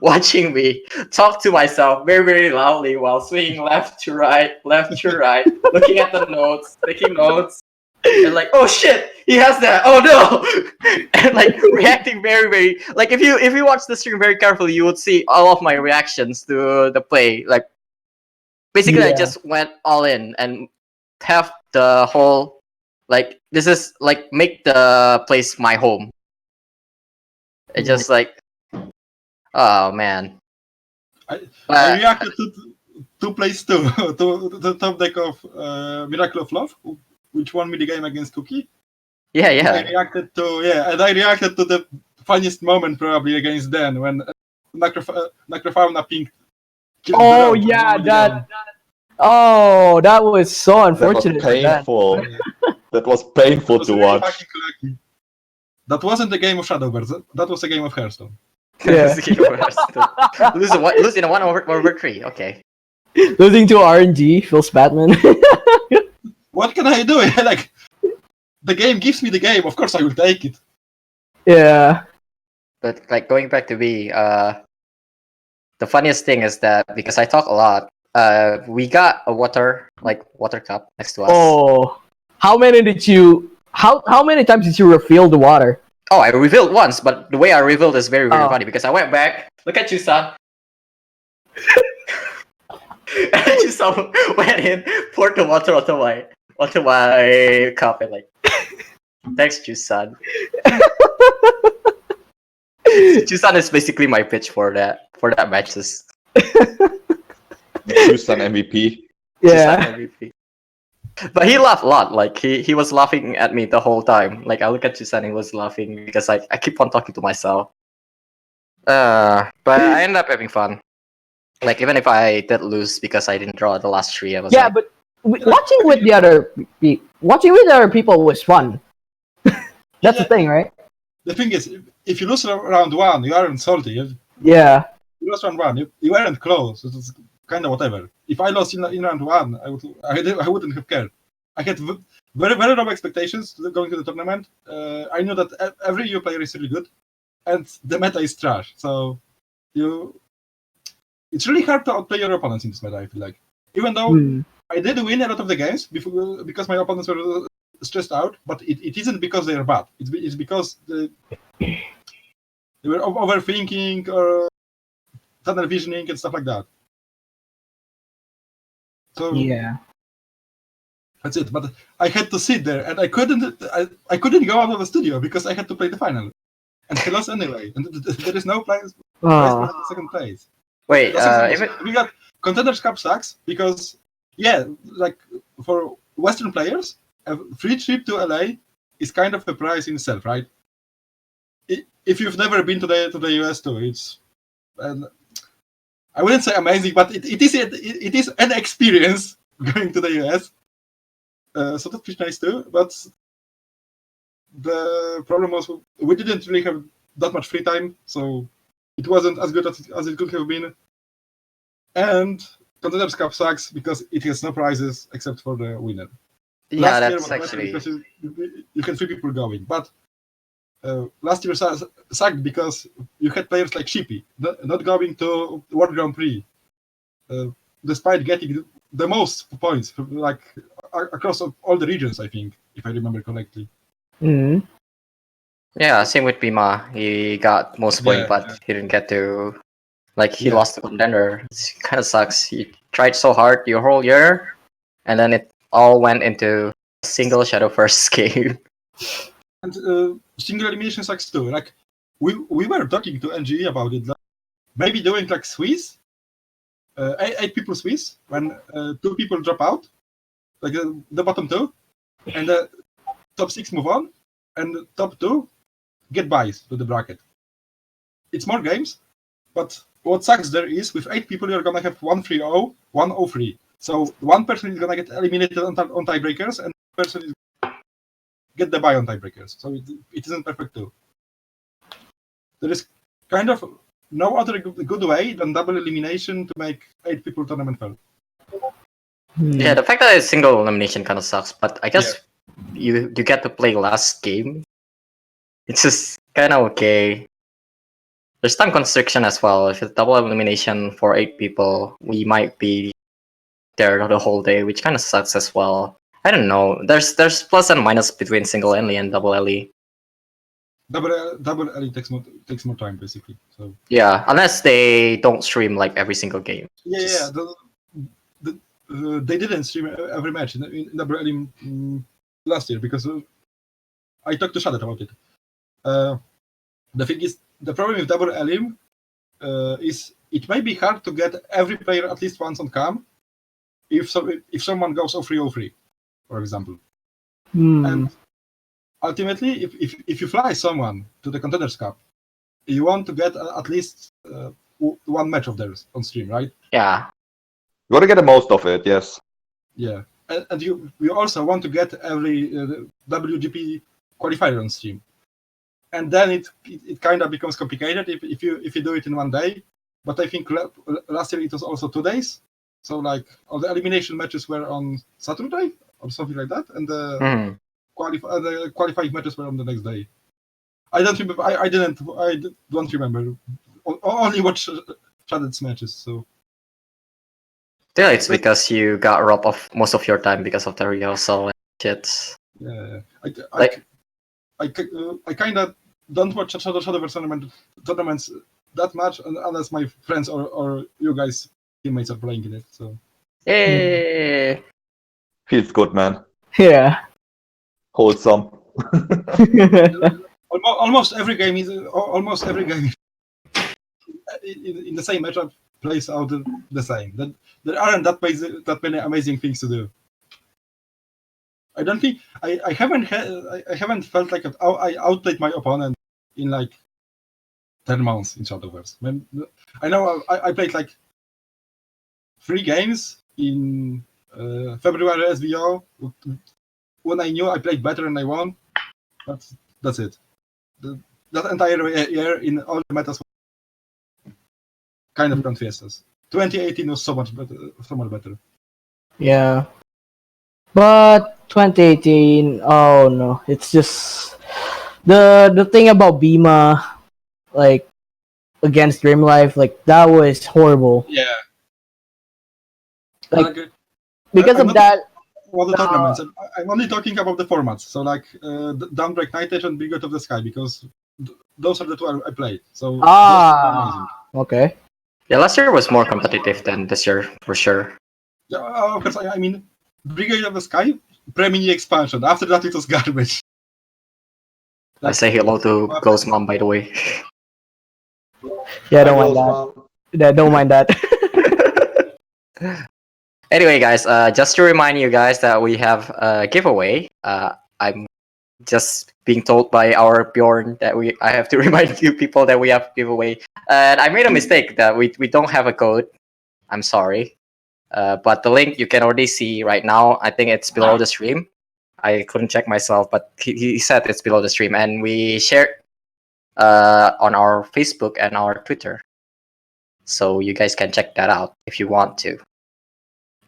watching me talk to myself very, very loudly while swinging left to right, looking at the notes, taking notes, and like, oh shit, he has that. Oh no, and like reacting very, very like if you watch the stream very carefully, you would see all of my reactions to the play. Like basically, I Yeah. just went all in and have the whole like this is like make the place my home. It just like, oh man. I reacted to two plays too. To the top deck of Miracle of Love, which won me the game against Cookie. Yeah, And I yeah. reacted to the funniest moment probably against Dan when Necrofauna pinged. killed the Oh roach and yeah, won me the game. that was so That was unfortunate. for that. painful. That was painful That was to really watch. fucking lucky. That wasn't a game of Shadowbirds. That was a game of Hearthstone. Yeah. Lose in a 1/3. Okay. Losing to RNG, Phil Spatman. What can I do? Like, the game gives me the game. Of course, I will take it. Yeah. But like going back to B, the funniest thing is that because I talk a lot, we got a water cup next to us. Oh, how many did you? How many times did you refill the water? Oh, I revealed once, but the way I revealed is very, very Oh. funny because I went back. Look at you, son. And you saw went in, poured the water onto my cup, and like, thanks, Jusan. Jusan is basically my pitch for that matches. Houston MVP. Yeah. Jusan MVP. But he laughed a lot. Like he was laughing at me the whole time. Like I look at Jusan, he was laughing because I keep on talking to myself. But I ended up having fun. Like even if I did lose because I didn't draw the last 3, I was Yeah, like, but watching with the other people was fun. That's the thing, right? The thing is, if you lose round 1, you aren't salty. Yeah. You lost round 1, you weren't close. It's kind of whatever. If I lost in round 1, I wouldn't have cared. I had very, very low expectations going to the tournament. I knew that every EU player is really good, and the meta is trash. So it's really hard to outplay your opponents in this meta, I feel like. Even though I did win a lot of the games because my opponents were stressed out, but it isn't because they are bad. It's because they were overthinking or tunnel visioning and stuff like that. So Yeah. that's it. But I had to sit there, and I couldn't go out of the studio because I had to play the final, and I lost anyway. And there is no prize for the second place. wait, We got Contenders Cup sucks because like for Western players, a free trip to LA is kind of a prize in itself, right? If you've never been to the US too, it's I wouldn't say amazing, but it is an experience going to the US. So that's pretty nice too. But the problem was we didn't really have that much free time, so it wasn't as good as it could have been. And Contenders Cup sucks because it has no prizes except for the winner. yeah, Last year that's was better actually because you can 3 people going, but last year sucked because you had players like Shippy not going to World Grand Prix, despite getting the most points like across all the regions, I think, if I remember correctly. Mm-hmm. yeah. Same with Bima. He got most point, but he didn't get to. Like he lost the contender. It kind of sucks. He tried so hard your whole year, and then it all went into a single Shadow First game. And single elimination sucks too. Like we were talking to NGE about it, like, maybe doing like Swiss eight people Swiss when 2 people drop out, like the bottom 2, and the top 6 move on, and the top 2 get buys to the bracket. It's more games, but what sucks there is with 8 people you're gonna have 1-3-0, 1-0-3. So one person is gonna get eliminated on tiebreakers, and one person is get the buy on tiebreakers. So it isn't perfect too. There is kind of no other good way than double elimination to make 8 people tournament fair. Yeah, the fact that it's single elimination kind of sucks, but I guess you get to play last game. It's just kind of okay. There's time constriction as well. If it's double elimination for 8 people, we might be there the whole day, which kind of sucks as well. I don't know. There's plus and minus between single LE and double LE. Double LE takes more time basically. So yeah, unless they don't stream like every single game. Yeah. They didn't stream every match in double LE last year because I talked to Shadow about it. The thing is, the problem with double LE is it may be hard to get every player at least once on cam if someone goes 0-3-0-3, for example. And ultimately, if you fly someone to the Contenders Cup, you want to get at least one match of theirs on stream, right? Yeah. You want to get the most of it, yes. Yeah, and you also want to get every WGP qualifier on stream. And then it kind of becomes complicated if you do it in one day. But I think last year it was also 2 days. So like all the elimination matches were on Saturday or something like that, and the qualifying matches were on the next day. I don't remember. I don't remember. Only watch Shadow's matches. So Yeah, it's because you got robbed of most of your time because of the rehearsal and shit. Yeah, I kind of don't watch Shadowverse tournaments that much unless my friends or you guys teammates are playing in it. So Hey. Feels good, man. Yeah. Wholesome. almost every game is in the same matchup plays out the same. There aren't that many amazing things to do. I don't think I haven't felt like I outplayed my opponent in like 10 months in Shadowverse. I know I played like 3 games in February SVO when I knew I played better and I won. But that's it. That entire year in all the metas kind of confiestas. 2018 was so much better. Yeah. But 2018, oh no, it's just the thing about Bima, like against Dream Life, like that was horrible. Yeah. Like because of that. Well, the tournaments. I'm only talking about the formats. So like Downbreak Night Edge and Big God of the Sky, because those are the 2 I played. So those are amazing. Okay. Yeah, last year was more competitive than this year for sure. Yeah, of course. I mean, Brigade of the Sky, pre-mini expansion. After that, it was garbage. I say hello to Ghost Mom, by the way. Yeah, don't mind that. Yeah, don't mind that. Anyway, guys, just to remind you guys that we have a giveaway. I'm just being told by our Bjorn that I have to remind you people that we have a giveaway. And I made a mistake that we don't have a code. I'm sorry. But the link you can already see right now. I think it's below the stream. I couldn't check myself, but he said it's below the stream. And we shared on our Facebook and our Twitter. So you guys can check that out if you want to.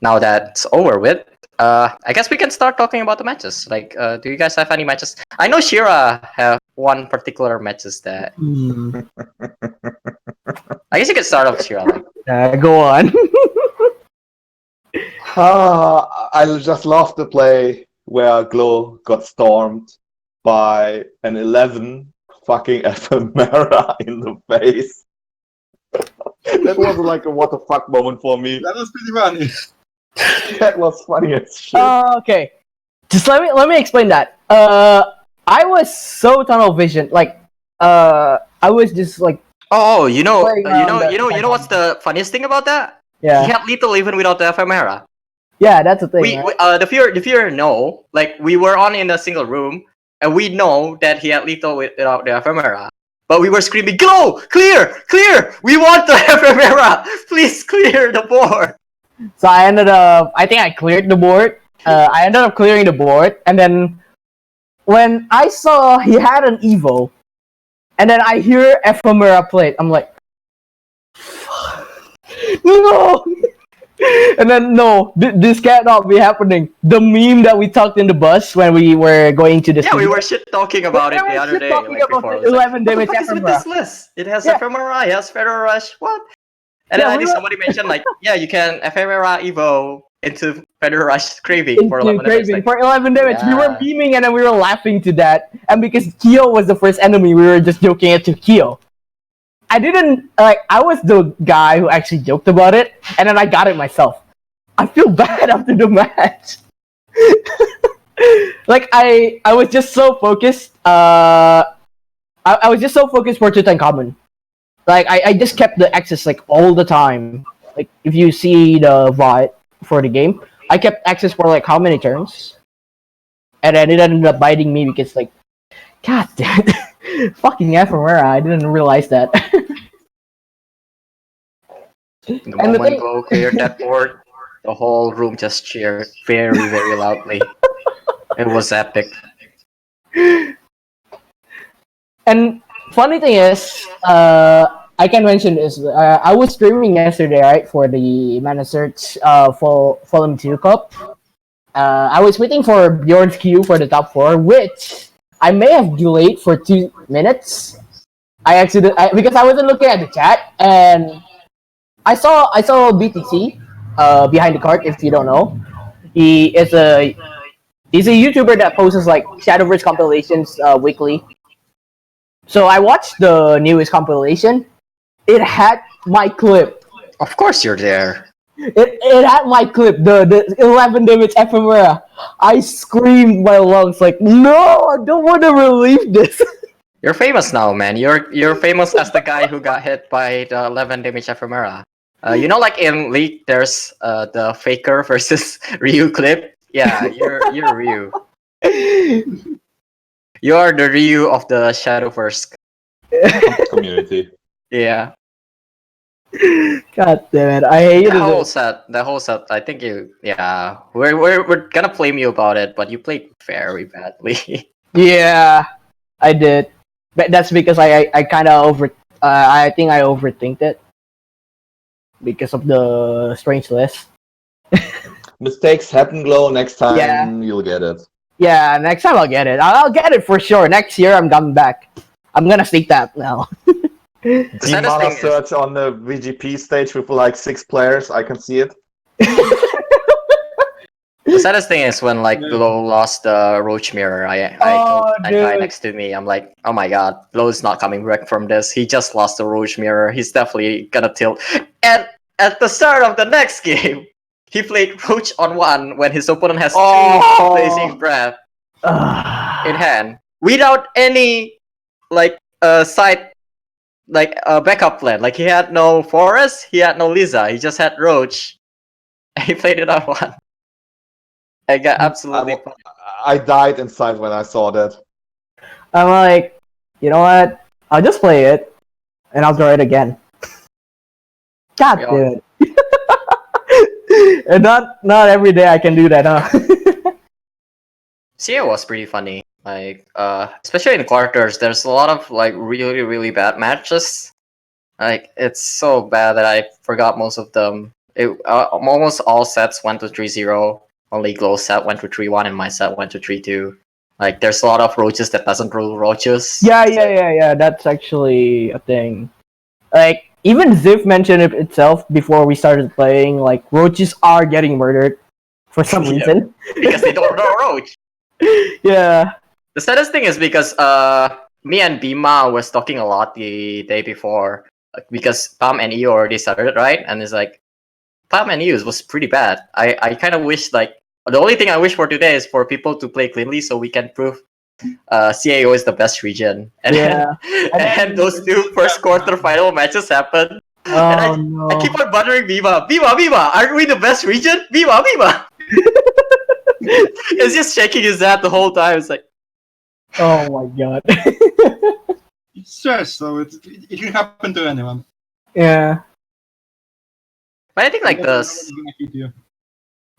Now that's over with, I guess we can start talking about the matches. Like, do you guys have any matches? I know Shira have one particular matches that. I guess you can start off, Shira. Like. Go on. I just love the play where Glow got stormed by an 11 fucking ephemera in the face. That was like a what the fuck moment for me. That was pretty funny. That was funny as shit. Okay. Just let me explain that. I was so tunnel vision, like I was just like you know what's the funniest thing about that? Yeah. He had lethal even without the ephemera. Yeah, that's the thing. We, right? the viewer know, like we were on in a single room, and we know that he had lethal without the ephemera. But we were screaming, "Go! Clear! Clear! We want the ephemera! Please clear the board!" So I think I cleared the board. I ended up clearing the board, and then when I saw he had an Evo, and then I hear ephemera played, I'm like, no! And then no, this cannot be happening. The meme that we talked in the bus when we were going to the Yeah, we studio, were shit talking about it the other day, talking like about before. the It was like, 11 what the damage fuck is with ephemera. this list? It has Yeah. ephemera, it has feather rush, what? And then Yeah, I we think were- somebody mentioned like, yeah, you can ephemera evo into feather rush craving for Into 11 damage. craving Like, for 11 damage. We were yeah. memeing and then we were laughing to that. And because Kyo was the first enemy, we were just joking it to Kyo. I didn't like. I was the guy who actually joked about it, and then I got it myself. I feel bad after the match. Like I was just so focused. I was just so focused for Tutankhamun. Like I just kept the access like all the time. Like if you see the VOD for the game, I kept access for like how many turns, and then it ended up biting me because like, god damn it, fucking ephemera. I didn't realize that. The And the moment thing- Glow cleared that board, the whole room just cheered very, very loudly. It was epic. And funny thing is, I can mention this. I was streaming yesterday, right, for the ManaSurge Fallen 2 Cup. I was waiting for Bjorn's queue for the top 4, which I may have delayed for 2 minutes. Because I wasn't looking at the chat, and I saw BTC behind the cart. If you don't know, he's a YouTuber that posts like Shadowverse compilations weekly. So I watched the newest compilation. It had my clip. Of course you're there. It had my clip. The 11 damage ephemera. I screamed my lungs like, no, I don't want to relieve this. You're famous now, man. You're famous as the guy who got hit by the 11 damage ephemera. You know, like in League, there's the Faker versus Ryu clip. Yeah, you're Ryu. You are the Ryu of the Shadowverse. community. Yeah. God damn it! I hated The whole it. set. The whole set. I think we're gonna blame you about it, but you played very badly. Yeah, I did. But that's because I kind of I think I overthinked it because of the strange list. Mistakes happen, Glow. Next time Yeah. you'll get it. Yeah, next time I'll get it. I'll get it for sure. Next year I'm coming back. I'm gonna sneak that now. The saddest thing is- ManaSurge on the VGP stage with like 6 players. I can see it. The saddest thing is when like Glow lost the Roach Mirror. I Oh, told that guy dude. next to me, I'm like, oh my god, Glow's not coming back from this. He just lost the Roach Mirror. He's definitely gonna tilt. And at the start of the next game, he played Roach on 1 when his opponent has 2 Oh. Blazing Breath Ugh. in hand without any like side like backup plan. Like he had no Forest, he had no Lisa, he just had Roach. And he played it on 1. I got absolutely I died inside when I saw that. I'm like, you know what? I'll just play it, and I'll draw it again. God Yeah. damn it! And not every day I can do that, huh? CA was pretty funny. Like, especially in quarters, there's a lot of like really, really bad matches. Like, it's so bad that I forgot most of them. Almost all sets went to 3-0. Only Glow set went to 3-1, and my set went to 3-2. Like, there's a lot of roaches that doesn't rule roaches. Yeah. That's actually a thing. Like, even Ziv mentioned it itself before we started playing. Like, roaches are getting murdered for some Yeah. reason. Because they don't know roach. Yeah. The saddest thing is because me and Bima was talking a lot the day before because Pam and EU already started, right? And it's like Pam and EU was pretty bad. I kind of wish like the only thing I wish for today is for people to play cleanly so we can prove CAO is the best region. And Yeah. then, and then those 2 first quarter final matches happened. And Oh I no. keep on bothering Viva. Viva, aren't we the best region? Viva. It's just shaking his head the whole time. It's like, Oh my god. It's stress, so it can happen to anyone. Yeah. but I think like You never know the when it's gonna hit you.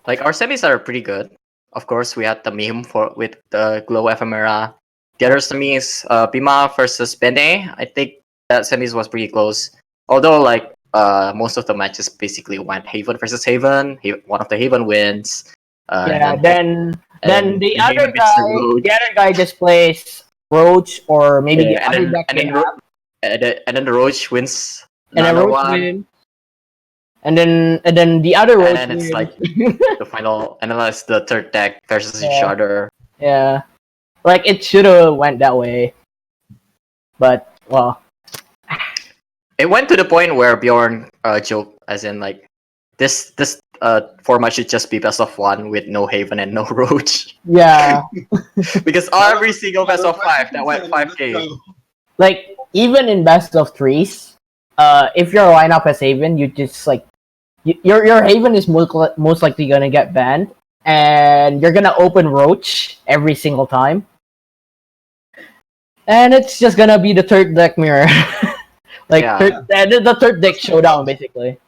like our semis are pretty good. Of course, we had the meme with the Glow Ephemera. The other semis, Pima versus Bene. I think that semis was pretty close. Although like most of the matches basically went Haven versus Haven. One of the Haven wins. Yeah, And then the Haven other beats the guy Roach. the other guy just plays Roach or maybe the Yeah, other deck and they then have. and then the Roach wins And then another Roach one. win. And then the other And Roach then it's win. like the final, and then it's the third deck versus each Yeah. other. Yeah. Like it should have went that way. But well, It went to the point where Bjorn joked, as in like, this format should just be best of one with no Haven and no Roach, yeah. because every single best of five that went 5K. Go. Like even in best of threes, if your lineup has Haven, you just like your Haven is most likely gonna get banned, and you're gonna open Roach every single time, and it's just gonna be the third deck mirror, like Yeah. the third deck showdown basically.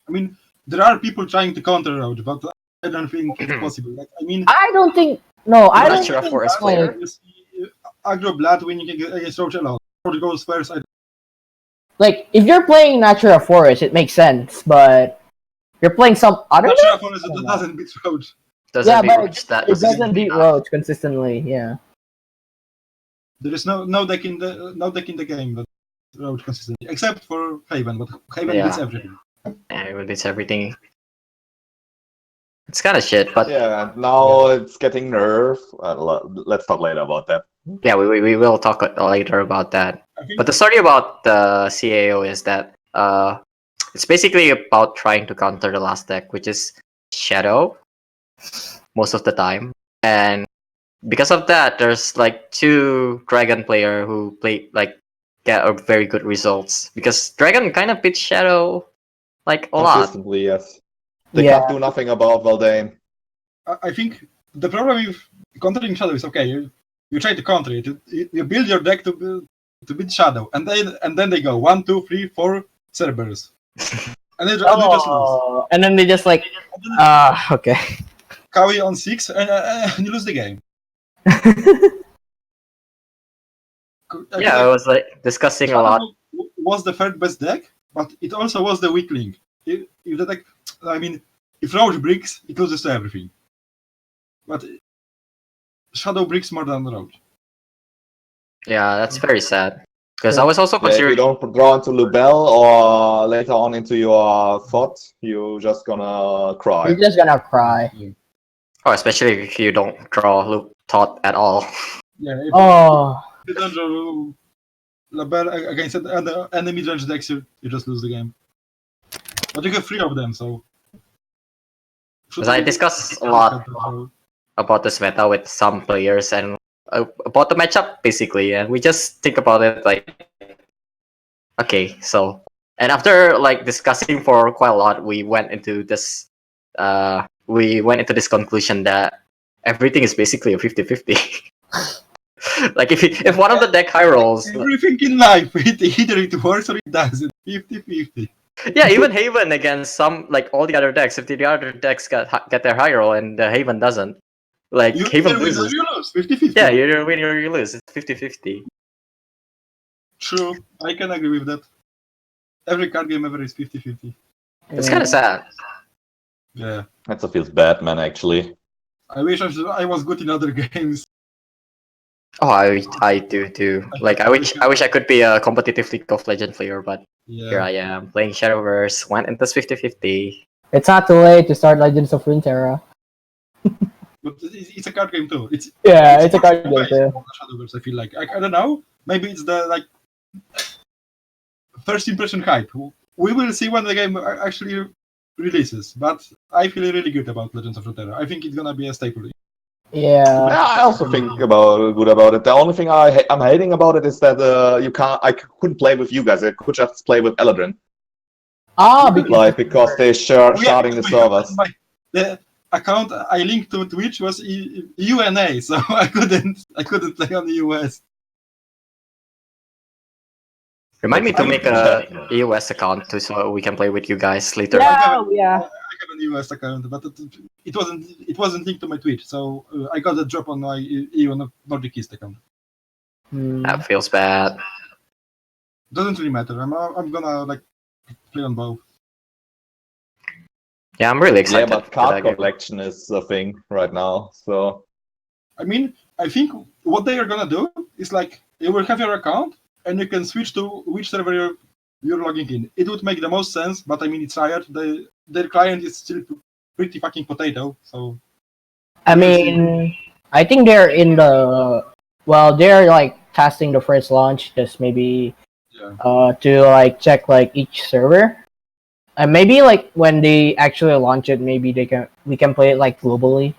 I mean, there are people trying to counter Roach, but I don't think it's possible. Like, I mean, I don't think no, I I'm don't not sure a think Forest like, player. you see aggro Blood winning against Roach a lot. Roach goes first. like if you're playing Natura Forest, it makes sense, but you're playing some other Not deck? sure if it doesn't beat Roach. Doesn't Yeah, beat but Roach that it doesn't consistently beat enough. Roach consistently. Yeah. There is no deck in the game that Roach consistently, except for Haven, but Haven Yeah. beats everything. Yeah, it beats everything. It's kind of shit, but Yeah, and now it's getting nerf. Let's talk later about that. yeah, we will talk later about that. I think But the story about the CAO is that it's basically about trying to counter the last deck, which is Shadow, most of the time. And because of that, there's like two Dragon player who get very good results, because Dragon kind of beats Shadow like a lot. Consistently, yes. They Yeah. can't do nothing about Verdant. I think the problem with countering Shadow is okay. You try to counter it. You build your deck to beat Shadow, and then they go 1, 2, 3, 4 Cerberus, and you just lose. Oh, and then they just like And then okay. Kawi on 6, and you lose the game. Yeah, I was like discussing a lot. Shadow was the third best deck, but it also was the weak link. If the deck, I mean, if Roach bricks, it loses to everything. But Shadow bricks more than Roach. Yeah, that's very sad. Because I was also Yeah, if you considering. don't draw into Lubel or later on into your thought, you're just gonna cry. You're just gonna cry. Oh, especially if you don't draw Loop Thought at all. Yeah, if Oh, you don't draw Label against the enemy range decks, you just lose the game. But you have 3 of them, so. Because I discussed a lot about this meta with some players and about the matchup basically, and we just think about it like, okay, so, and after like discussing for quite a lot, we went into this conclusion that everything is basically a 50-50. Like if one of the deck high rolls, Everything in life, either it works or it doesn't. 50-50. yeah, even Haven against some, like all the other decks, if the other decks get their high roll and the Haven doesn't, like You Haven either win or loses. you lose. 50-50. Yeah, you win or you lose. It's 50-50. True. I can agree with that. Every card game ever is 50-50. It's kind of sad. Yeah. That feels bad, man, actually. I wish I was good in other games. Oh, I do too. Like I wish I could be a competitive League of Legends player, but here Yeah. I am playing Shadowverse. Went into 50-50. it's not too late to start Legends of Runeterra. But it's a card game too. It's A card game based too. on the Shadowverse, I feel like. I don't know. Maybe it's the like first impression hype. We will see when the game actually releases. But I feel really good about Legends of Runeterra. I think it's gonna be a staple. Yeah. Yeah, I also think good about it. The only thing I'm hating about it is that I couldn't play with you guys. I could just play with Eladrin. Ah, because because they sharding the servers. The account I linked to Twitch was UNA, so I couldn't play on the US. Remind me to make a EOS account too, so we can play with you guys later. Yeah. I have an US account, but it wasn't linked to my Twitch, so I got a drop on my EU Nordic East account. That feels bad. Doesn't really matter. I'm gonna like play on both. Yeah, I'm really excited. Yeah, but for card that game. collection is a thing right now. So I mean, I think what they are gonna do is like you will have your account and you can switch to which server you're logging in. It would make the most sense, but I mean it's Riot. Their client is still pretty fucking potato. So I mean, I think they're in the they're like testing the first launch, just maybe to like check like each server. And maybe like when they actually launch it, maybe we can play it like globally.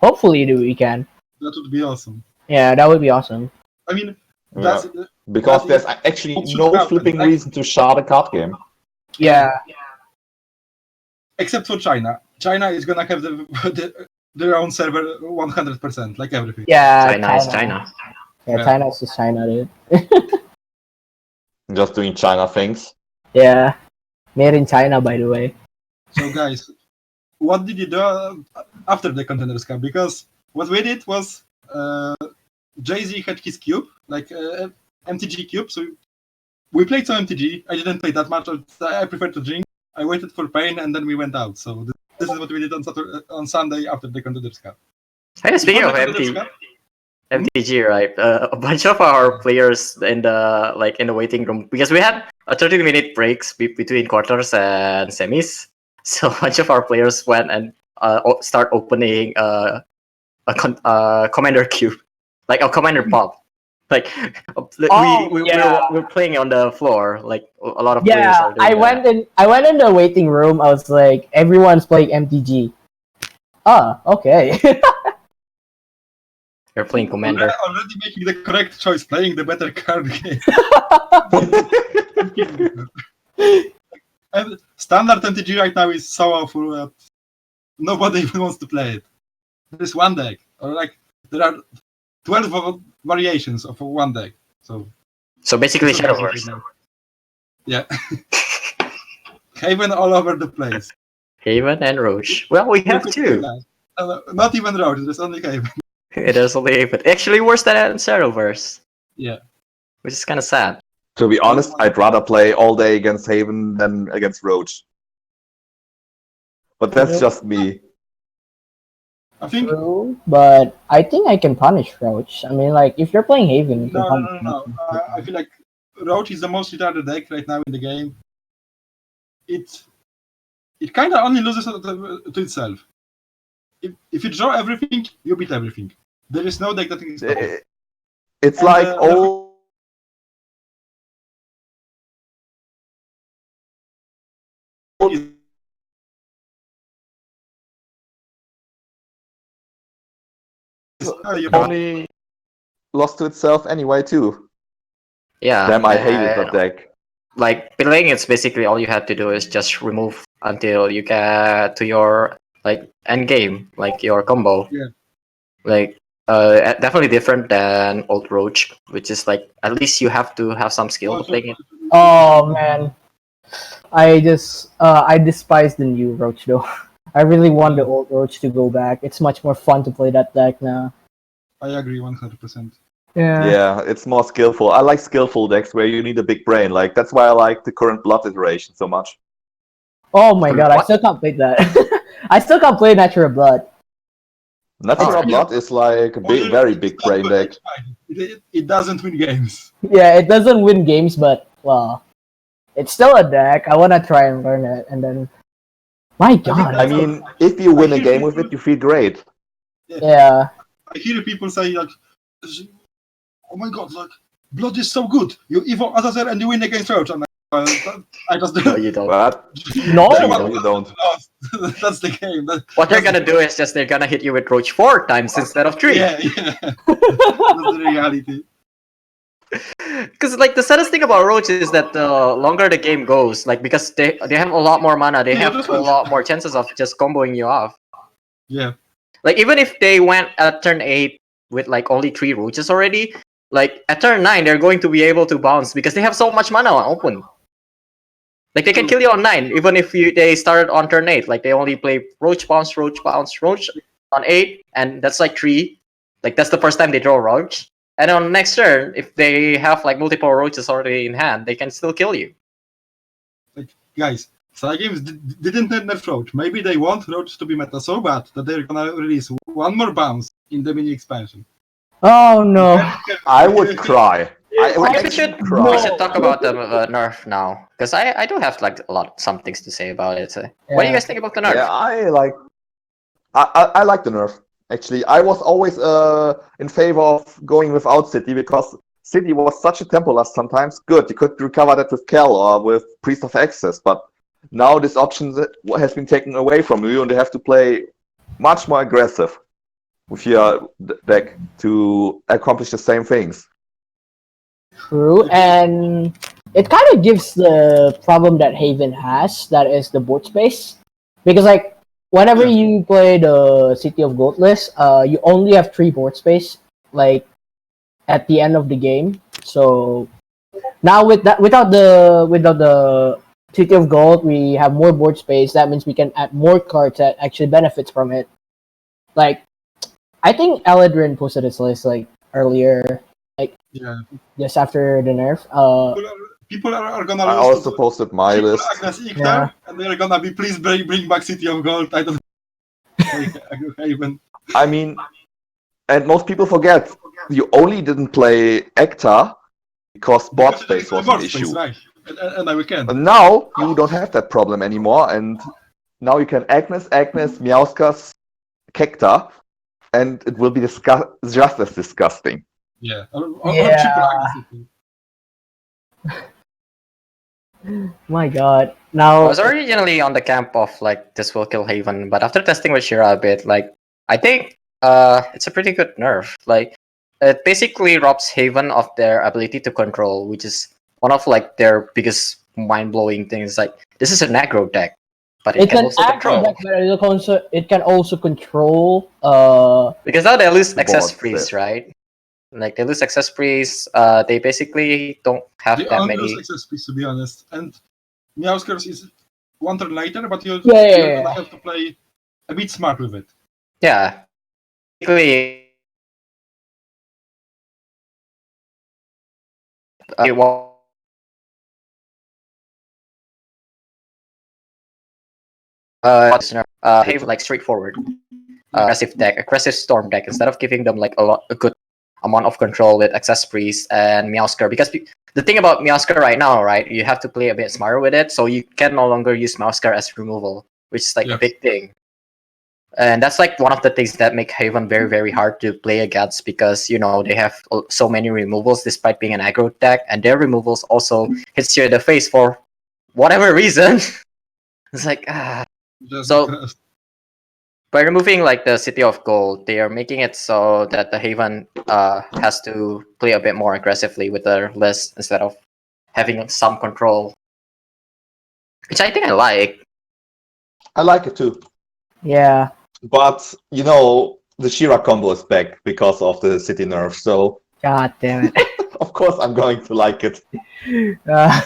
Hopefully we can. that would be awesome. Yeah, that would be awesome. I mean, that's because there's actually no flipping reason to shard a card game. Yeah. Except for China. China is gonna have their own server 100%, like everything. Yeah. China is China. Yeah, China is just China, dude. Just doing China things. Yeah. Made in China, by the way. So guys, what did you do after the Contenders Cup? Because what we did was Jay-Z had his cube, like MTG cube. So we played some MTG. I didn't play that much. I prefer to drink. I waited for pain and then we went out. So this is what we did on Sunday after the Contenders Cup. Hey, speaking of MTG, right? A bunch of our players in the waiting room, because we had a 30-minute breaks between quarters and semis. So a bunch of our players went and start opening a commander cube, like a commander pop. Like we're playing on the floor. Like a lot of players are doing I went in the waiting room. I was like, everyone's playing MTG. Ah, okay. You're playing commander. We're already making the correct choice, playing the better card game. And standard MTG right now is so awful that nobody even wants to play it. There's one deck, or like there are 12 variations of one deck. So basically Shadowverse. Yeah. Haven all over the place. Haven and Roach. Well, we have two. Not even Roach, there's only Haven. It is only Haven. Actually worse than Shadowverse. Yeah. Which is kind of sad. To be honest, I'd rather play all day against Haven than against Roach. But that's just me. I think. True, but I think I can punish Roach. I mean, like, if you're playing Haven, you can punish No. I feel like Roach is the most retarded deck right now in the game. It kind of only loses to itself. If you draw everything, you beat everything. There is no deck that is. It's like all. Only lost to itself anyway too. Yeah. Damn, I hated that deck. Like playing, it's basically all you have to do is just remove until you get to your like end game, like your combo. Yeah. Like definitely different than old Roach, which is like at least you have to have some skill to playing it. Oh man, I despise the new Roach though. I really want the old Roach to go back. It's much more fun to play that deck now. I agree 100%. Yeah, it's more skillful. I like skillful decks where you need a big brain. Like that's why I like the current Blood iteration so much. Oh my god, I still can't play that. I still can't play Natural Blood. Natural Blood is like a very big brain deck. It doesn't win games. Yeah, it doesn't win games, but well, it's still a deck. I want to try and learn it, and then my god. I mean, if you win a game with it, you feel great. Yeah. I hear people say like, "Oh my god, like Blood is so good. You evolve Azazel and you win against Roach." And I just No, you don't. But No, you don't. That's the game. What they're gonna do is just they're gonna hit you with Roach 4 times instead of 3. Yeah. That's the reality. Because like the saddest thing about Roach is that the longer the game goes, like because they have a lot more mana, they have a lot more chances of just comboing you off. Yeah. Like even if they went at turn 8 with like only 3 Roaches already, like at turn 9 they're going to be able to bounce because they have so much mana on open. Like they can kill you on 9 even if they started on turn 8. Like they only play Roach bounce, Roach bounce, Roach on 8, and that's like 3. Like that's the first time they draw Roach. And on next turn, if they have like multiple Roaches already in hand, they can still kill you. Like, guys, Cygames didn't nerf Roach. Maybe they want Roach to be meta so bad that they're gonna release one more bounce in the mini expansion. Oh no. I would cry. I would I guess we actually should, cry. we should talk about the nerf now. Because I do have like some things to say about it. So. What do you guys think about the nerf? Yeah, I like the nerf. Actually, I was always in favor of going without City because City was such a tempo last sometimes. Good, you could recover that with Kel or with Priest of Access, but now this option has been taken away from you and you have to play much more aggressive with your deck to accomplish the same things. True, and it kind of gives the problem that Haven has, that is the board space. Because like whenever you play the City of Gold list, you only have 3 board space, like at the end of the game. So now without the City of Gold, we have more board space. That means we can add more cards that actually benefits from it. Like I think Eladrin posted his list like earlier, like just after the nerf. People are gonna. I also posted my list. And they're gonna be please bring back City of Gold. I don't. Haven. I mean, and most people forget you only didn't play Ekta because board space was an issue. Right. And now we can. And now you don't have that problem anymore, and now you can Agnes, Meowscar's, Kekta, and it will be just as disgusting. Yeah. My god. Now I was originally on the camp of like this will kill Haven, but after testing with Shira a bit, like I think it's a pretty good nerf. Like it basically robs Haven of their ability to control, which is one of like their biggest mind-blowing things. Like this is an aggro deck, but it can also control. Deck, but it can also control because now they lose The access board, freeze, yeah. right? Like they lose access freeze. They basically don't have They that only many. lose access freeze, to be honest. And Meowscar's is one turn later, but you're gonna have to play a bit smart with it. Yeah. Basically, have like straightforward aggressive storm deck instead of giving them like a good amount of control with access priest and Meowscar. Because the thing about Meowscar right now, right, you have to play a bit smarter with it, so you can no longer use Meowscar as removal, which is like a big thing. And that's like one of the things that make Haven very, very hard to play against because, you know, they have so many removals despite being an aggro deck, and their removals also hits you in the face for whatever reason. It's like, So by removing like the City of Gold, they are making it so that the Haven has to play a bit more aggressively with their list instead of having some control, which I think I like. I like it too. Yeah. But, you know, the Shira combo is back because of the City nerf, so... God damn it. Of course I'm going to like it. You God,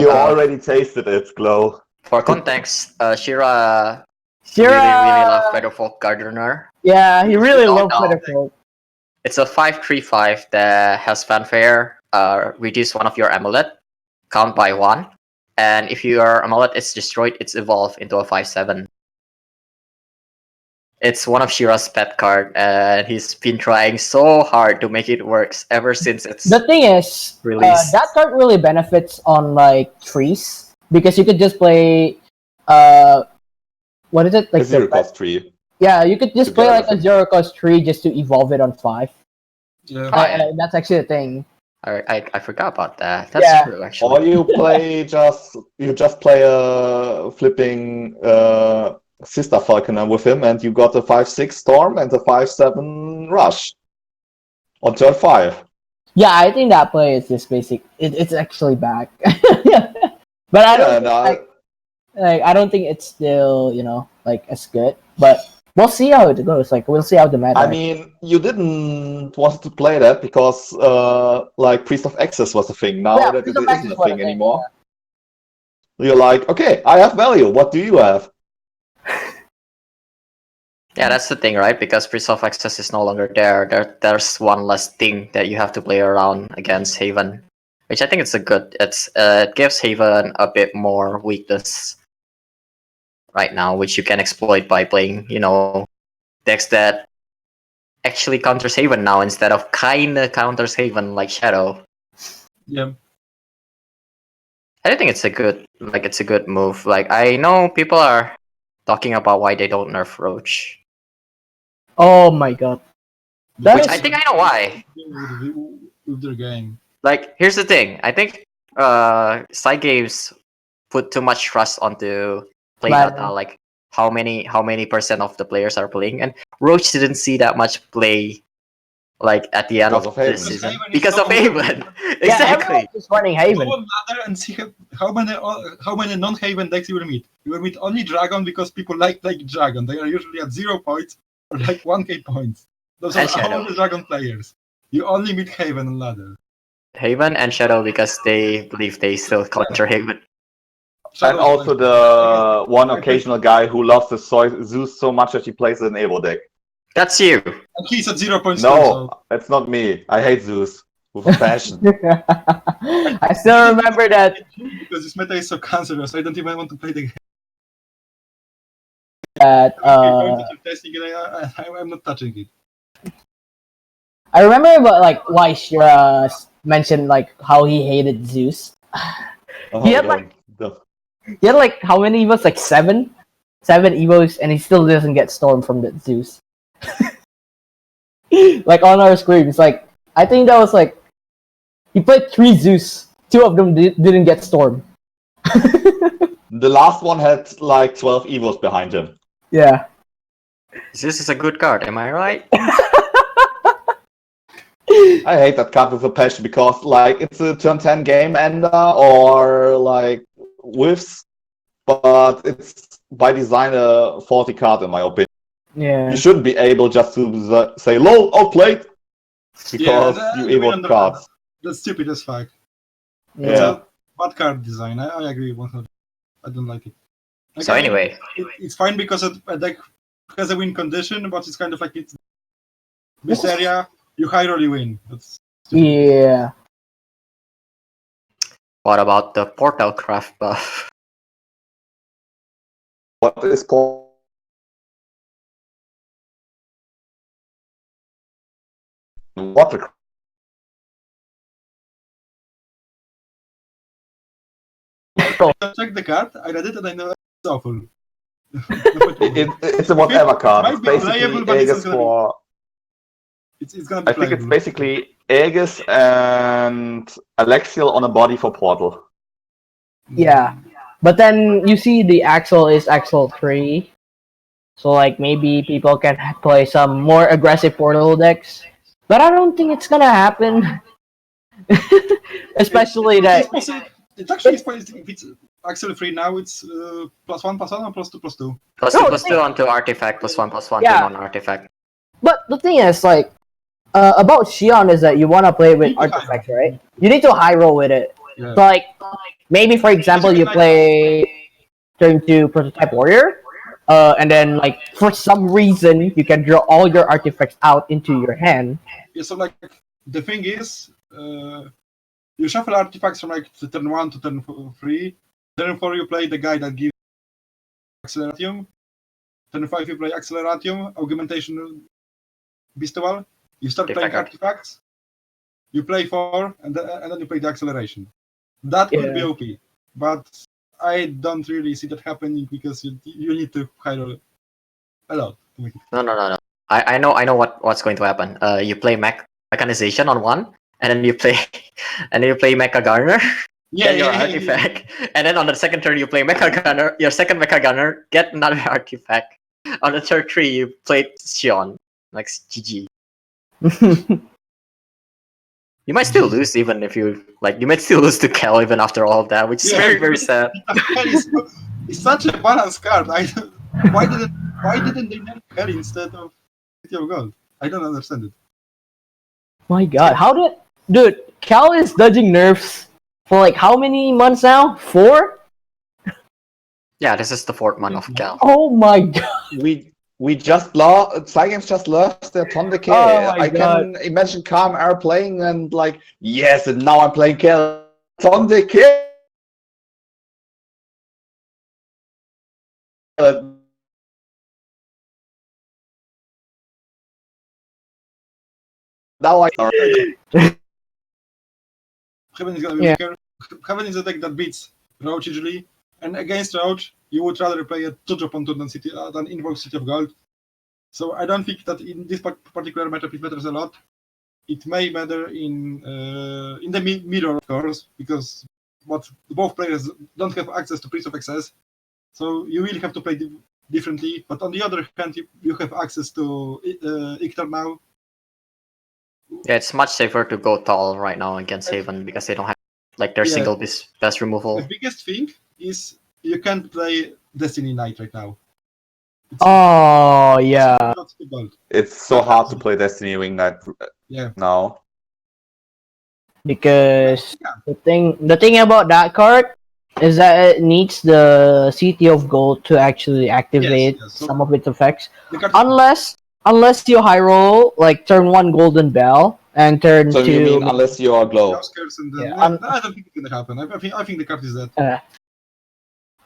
already tasted it, Glow. For context, Shira really loves Featherfolk Gardener. Yeah, he really loves Featherfolk. It's a 5/3/5 that has fanfare, reduce one of your amulet, count by 1, and if your amulet is destroyed, it's evolved into a 5/7. It's one of Shira's pet card, and he's been trying so hard to make it work ever since it's The thing is, released. that card really benefits on like trees because you could just play, what is it, like a zero cost tree. Yeah, you could just play like a Together. 0-cost tree just to evolve it on 5. Yeah. That's actually a thing. I forgot about that. That's true, actually. Or you play just play a flipping Sister Falconer with him, and you got a 5/6 Storm and a 5/7 Rush. on turn 5. Yeah, I think that play is just basic. It's actually back. But I don't think, I don't think it's still like as good. But we'll see how it goes. Like we'll see how the meta. I mean, you didn't want to play that because like Priest of Access was a thing. Now Yeah, that Priest it of Access isn't a was a thing thing, anymore. You're like, okay, I have value. What do you have? Yeah, that's the thing, right? Because Priest of Access is no longer there. There's one less thing that you have to play around against Haven, which I think it's a good. It gives Haven a bit more weakness right now, which you can exploit by playing, decks that actually counters Haven now instead of kinda counters Haven like Shadow. Yeah. I think it's a good move. Like I know people are talking about why they don't nerf Roach. Oh my god. That Which is- I think I know why. With their game. Like, here's the thing. I think side games put too much trust onto play Right. data, like how many percent of the players are playing, and Roach didn't see that much play, like at the end Because of of this Haven. season Haven is because so of Haven. Yeah, Exactly. everyone's just running Haven. Go on ladder and see how many non-Haven decks you will meet. You will meet only Dragon because people like Dragon. They are usually at 0 points or like 1k points. Those are And Shadow. all the Dragon players. You only meet Haven on ladder. Haven and Shadow because they believe they still counter Haven. And Shadow is also like- the one occasional guy who loves the Zeus so much that he plays it in Evo deck. That's you. And he's at 0 points. No, too, so. it's not me. I hate Zeus with a passion. I still remember that. Because this meta is so cancerous, I don't even want to play the game. That I'm going to keep testing it. I'm not touching it. I remember, but like why Shira mentioned like how he hated Zeus. Oh, He had, like- don't. He had like how many evos? Like seven evos, and he still doesn't get Storm from the Zeus. Like on our screen, it's like I think that was like he played 3 Zeus. 2 of them didn't get Storm. The last one had like 12 Evos behind him. Yeah. This is a good card, am I right? I hate that card with a passion because like it's a turn 10 game ender or like whiffs, but it's by design a faulty card in my opinion. Yeah. You shouldn't be able just to say lol outplayed because you I evoke cards. That's stupid as fuck. Yeah. It's a bad card design. I agree 100%. I don't like it. Like, So I mean, anyway, it's fine because a deck has a win condition, but it's kind of like it's this area. You high roll, you win. That's stupid. Yeah. what about the Portal Craft buff? What is called water? Check the card. I read it and I know it's awful. It's a whatever card. might It's be basically playable, but it's Aegis not gonna be- for. it's gonna be I think it's playable. basically Aegis and Alexial on a body for Portal. Yeah. But then you see the Axel is Axel 3. So like maybe people can play some more aggressive portal decks. But I don't think it's gonna happen. Especially that It's actually possible. If it's Axel free now, it's +1/+1 or +2/+2. Plus No, 2 the plus thing- 2 onto artifact, +1/+1 Yeah. to non-artifact. But the thing is, like, about Xion is that you want to play with You need to artifacts, right? You need to high roll with it. Yeah. So, like, maybe for example, you play turn 2 prototype warrior, and then like for some reason you can draw all your artifacts out into your hand. Yeah, so like the thing is, you shuffle artifacts from like turn 1 to turn 3. Turn 4 you play the guy that gives Acceleratium. Turn 5 you play Acceleratium, Augmentation Bestowal. You start playing Artifact. artifacts. You play 4, and then you play the acceleration. That could be Yeah. OP, but I don't really see that happening because you need to high roll a lot to make it. No. I know what's going to happen. You play mechanization on one, and then you play Mecha Garner, get your artifact, and then on the second turn you play Mecha Gunner, your second Mecha Gunner, get another artifact. On the third tree you play Xion, like GG. You might still lose even if you like. You might still lose to Kel even after all of that, which is Yeah. very very sad. It's such a balanced card. Why didn't they nerf Harry instead of City of Gold? I don't understand it. My God, dude? Cal is dodging nerfs for like how many months now? 4? Yeah, this is the 4th month of Kel. Oh my God! We just lost. Cygames just lost their Ton Decay. Oh my I can imagine Calm Air playing and like, yes, and now I'm playing Kel Ton Decay. Now I. Heaven is gonna be weaker. Heaven is a deck that beats Roach usually, and against Roach, you would rather play a 2-drop on than invoke City of Gold. So I don't think that in this particular matchup it matters a lot. It may matter in the mirror, of course, because both players don't have access to Prince of Excess, so you really have to play differently. But on the other hand, you have access to Ictar now. Yeah, it's much safer to go tall right now against Haven because they don't have like their single best removal. The biggest thing is you can't play Destiny Knight right now. Oh yeah. It's so hard to play Destiny Wing Knight now. Because the thing about that card is that it needs the City of Gold to actually activate So some of its effects. Unless you high roll like turn 1 Golden Bell and turn So 2. you mean unless you are glow? I don't think it's gonna happen. I think the card is dead.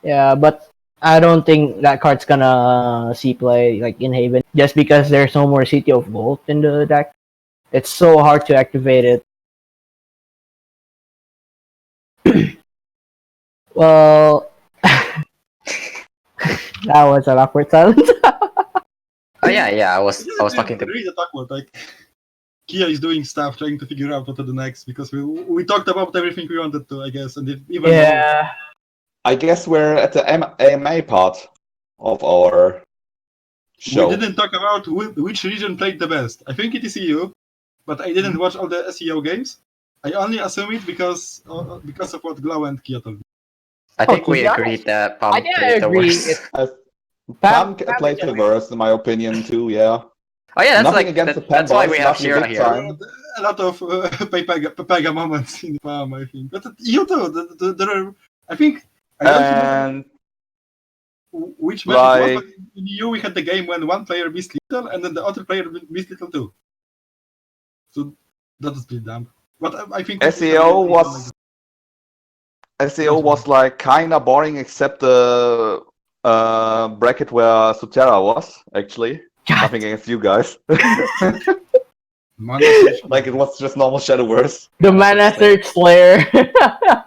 Yeah, but I don't think that card's gonna see play like in Haven just because there's no more City of Gold in the deck. It's so hard to activate it. Well, that was an awkward silence. Oh yeah. I was talking to. Really awkward. Like Kia is doing stuff, trying to figure out what to do next because we talked about everything we wanted to, I guess, and even more. I guess we're at the AMA part of our show. We didn't talk about which region played the best. I think it is EU, but I didn't watch all the SEO games. I only assume it because of what Glow and Kia told me. I think we agreed that Pump played the worst. Pam played the worst, in my opinion, too. Yeah. Oh yeah, that's Nothing like against the Pam that's why boys, we have nothing Shira big here. time. A lot of Pepega moments in Pam, I think. But you too. There are, I think. I don't remember which match it was, but in EU we had the game when one player missed little and then the other player missed little too. So that is pretty dumb. But I think SEO was like kinda boring except the bracket where Sotera was, actually. Nothing against you guys. Like it was just normal Shadowverse. The ManaSurge Slayer.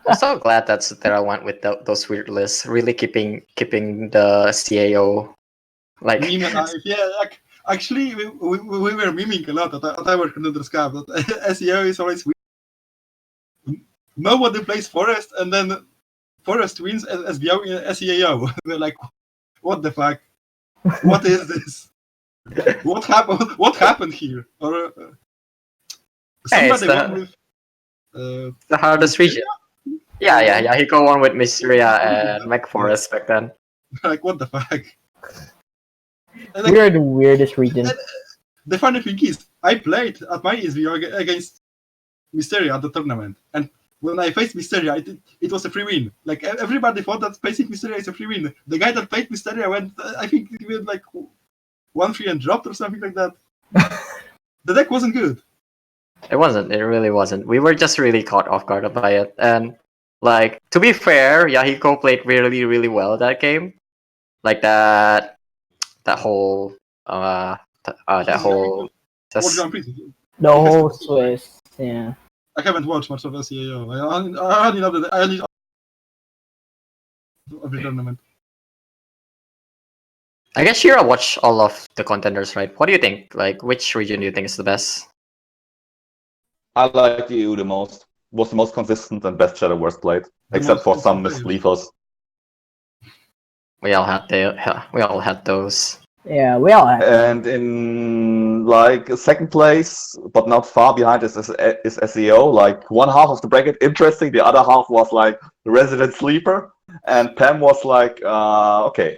I'm so glad that Sotera went with those weird lists, really keeping the CAO like. Like actually we were memeing a lot at our Contenders Cup that SEO is always weird. Nobody plays Forest and then Forest wins SBO in SEAO. They're like, what the fuck? What is this? What happened? What happened here? Or somebody won with the hardest region. Yeah. He go on with Mysteria and Mech Forest back then. Like what the fuck? Like, we're the weirdest region. The funny thing is, I played at my SBO against Mysteria at the tournament, and when I faced Mysteria, it was a free win. Like everybody thought that facing Mysteria is a free win. The guy that played Mysteria went, I think he went like 1-3 and dropped or something like that. The deck wasn't good. It wasn't. It really wasn't. We were just really caught off guard by it. And like to be fair, Yahiko played really, really well that game. Like that whole that whole just the whole Swiss. Yeah. I haven't watched much of SEAO. I only know that I only every tournament. I guess Shira watched all of the contenders, right? What do you think? Like, which region do you think is the best? I like the EU the most. Was the most consistent and best Shadowverse played, except for some misbelievers. We all had those. Yeah, we all have. And in like second place, but not far behind, is SEO. Like one half of the bracket interesting, the other half was like the resident sleeper, and Pam was like, okay,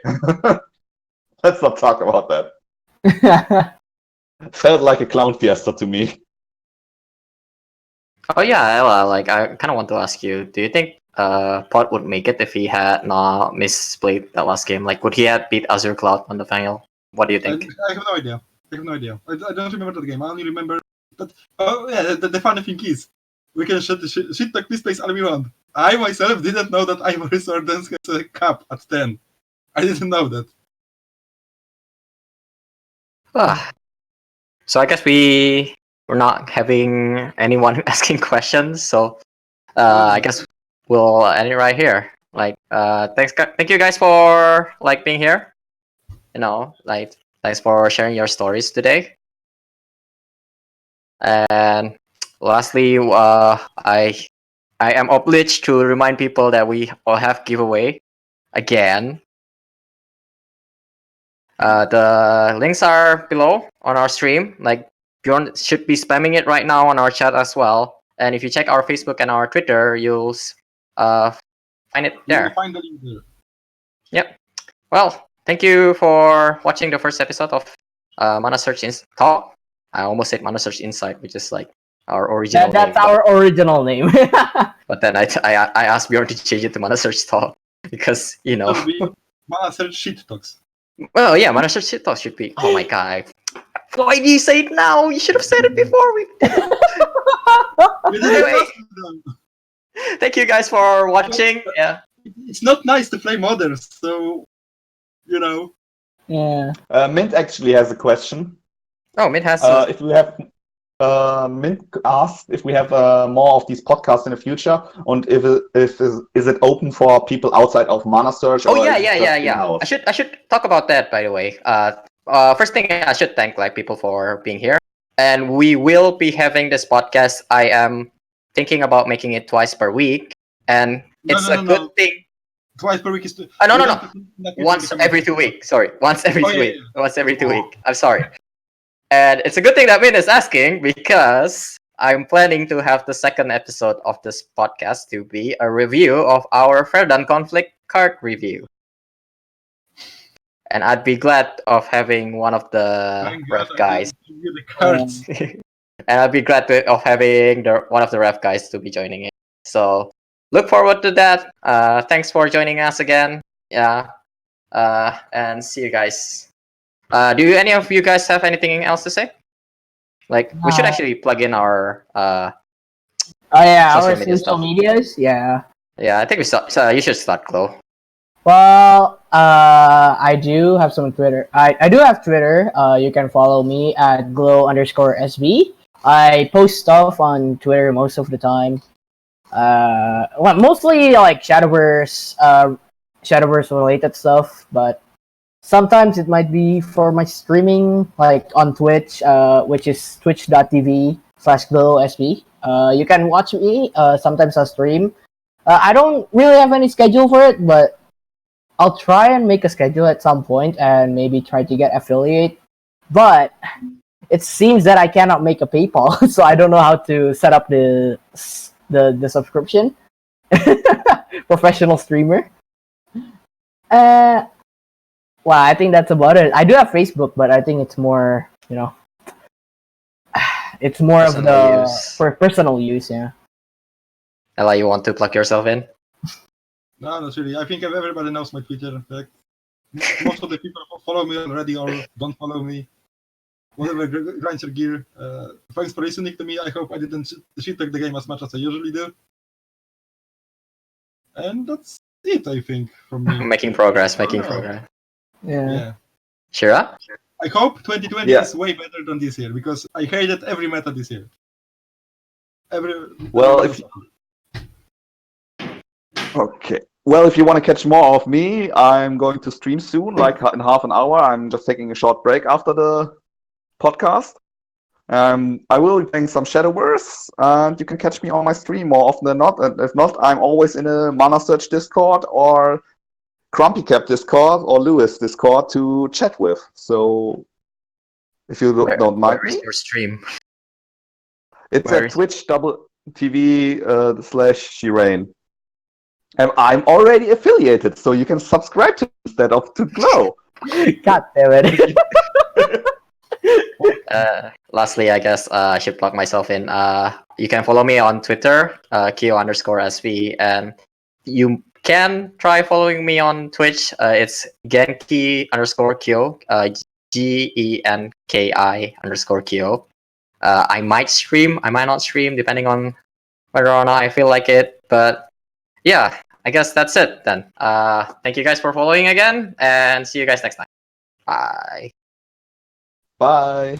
let's not talk about that. Felt like a clown fiesta to me. Oh yeah, Ella, like I kind of want to ask you, do you think Pot would make it if he had not misplayed that last game? Like, would he have beat Azure Cloud on the final? What do you think? I have no idea. I have no idea. I don't remember that game. I only remember that. Oh yeah, the funny thing is, we can shit talk this place all we want. I myself didn't know that Ivory Swordens has a cap at 10. I didn't know that. Ah. So I guess we're not having anyone asking questions, so I guess we'll end it right here. Like, thank you guys for like being here. You know, like thanks for sharing your stories today. And lastly, I am obliged to remind people that we all have giveaway again. The links are below on our stream. Like Bjorn should be spamming it right now on our chat as well. And if you check our Facebook and our Twitter, you'll find it You there. will find the link there. Yep. Well, thank you for watching the first episode of ManaSurge Talk. I almost said ManaSurge Insight, which is like our original That's name. our original name. But then I asked Bjorn to change it to ManaSurge Talk because, you know. That'll be ManaSurge Shit Talks. Well, yeah, ManaSurge Shit Talk should be. Oh my god. Why do you say it now? You should have said it before. We didn't Anyway. ask them. Thank you guys for watching. Yeah. It's not nice to play modders, so you know. Yeah. Mint actually has a question. Oh, Mint has. If we have Mint asked if we have more of these podcasts in the future, and if is it open for people outside of ManaSurge? Oh or yeah, is it yeah, just yeah, yeah. in-house? I should talk about that, by the way. First thing, I should thank like people for being here, and we will be having this podcast. I am thinking about making it twice per week, and it's a good thing. Twice per week is. No. Once every 2 weeks. Sorry, once every 2 weeks. Once every 2 weeks. I'm sorry. And it's a good thing that Min is asking because I'm planning to have the second episode of this podcast to be a review of our Verdant Conflict card review. And I'd be glad of having one of the ref guys. The cards. And I'd be glad of having one of the ref guys to be joining in. So look forward to that. Thanks for joining us again. Yeah. And see you guys. Do any of you guys have anything else to say? Like, we should actually plug in our Oh yeah, social our media social stuff. medias. Yeah. Yeah, I think we start. So you should start, Glow. Well, I do have some Twitter. I do have Twitter. You can follow me at glow_sb. I post stuff on Twitter most of the time. Well, mostly like Shadowverse related stuff, but sometimes it might be for my streaming, like on Twitch, which is twitch.tv/glowsb. You can watch me. Sometimes I stream. I don't really have any schedule for it, but I'll try and make a schedule at some point and maybe try to get affiliate. But it seems that I cannot make a PayPal, so I don't know how to set up the subscription. Professional streamer. Well, I think that's about it. I do have Facebook, but I think it's more, it's more Personal of the use. for personal use. Yeah. Ella, you want to plug yourself in? No, not really. I think everybody knows my Twitter. In fact, most of the people who follow me already or don't follow me. Whatever grinds your gear. Thanks for listening to me. I hope I didn't shit talk the game as much as I usually do. And that's it, I think, from me. Making progress. Yeah. Yeah. Shira? I hope 2020 Yeah. is way better than this year because I hated every meta this year. Well, if you want to catch more of me, I'm going to stream soon, like in half an hour. I'm just taking a short break after the podcast. I will be playing some Shadowverse, and you can catch me on my stream more often than not. And if not, I'm always in a ManaSurge Discord or Crumpy Cap Discord or Lewis Discord to chat with. So if you don't mind where is me, your stream? it's where at is- twitch.tv/Shirayne. And I'm already affiliated, so you can subscribe to instead of to Glow. God damn it. Lastly, I guess I should plug myself in. You can follow me on Twitter, Kyo_SV, and you can try following me on Twitch. It's Genki_Kyo, GENKI_Kyo. I might stream, I might not stream, depending on whether or not I feel like it. But yeah, I guess that's it then. Thank you guys for following again, and see you guys next time. Bye. Bye.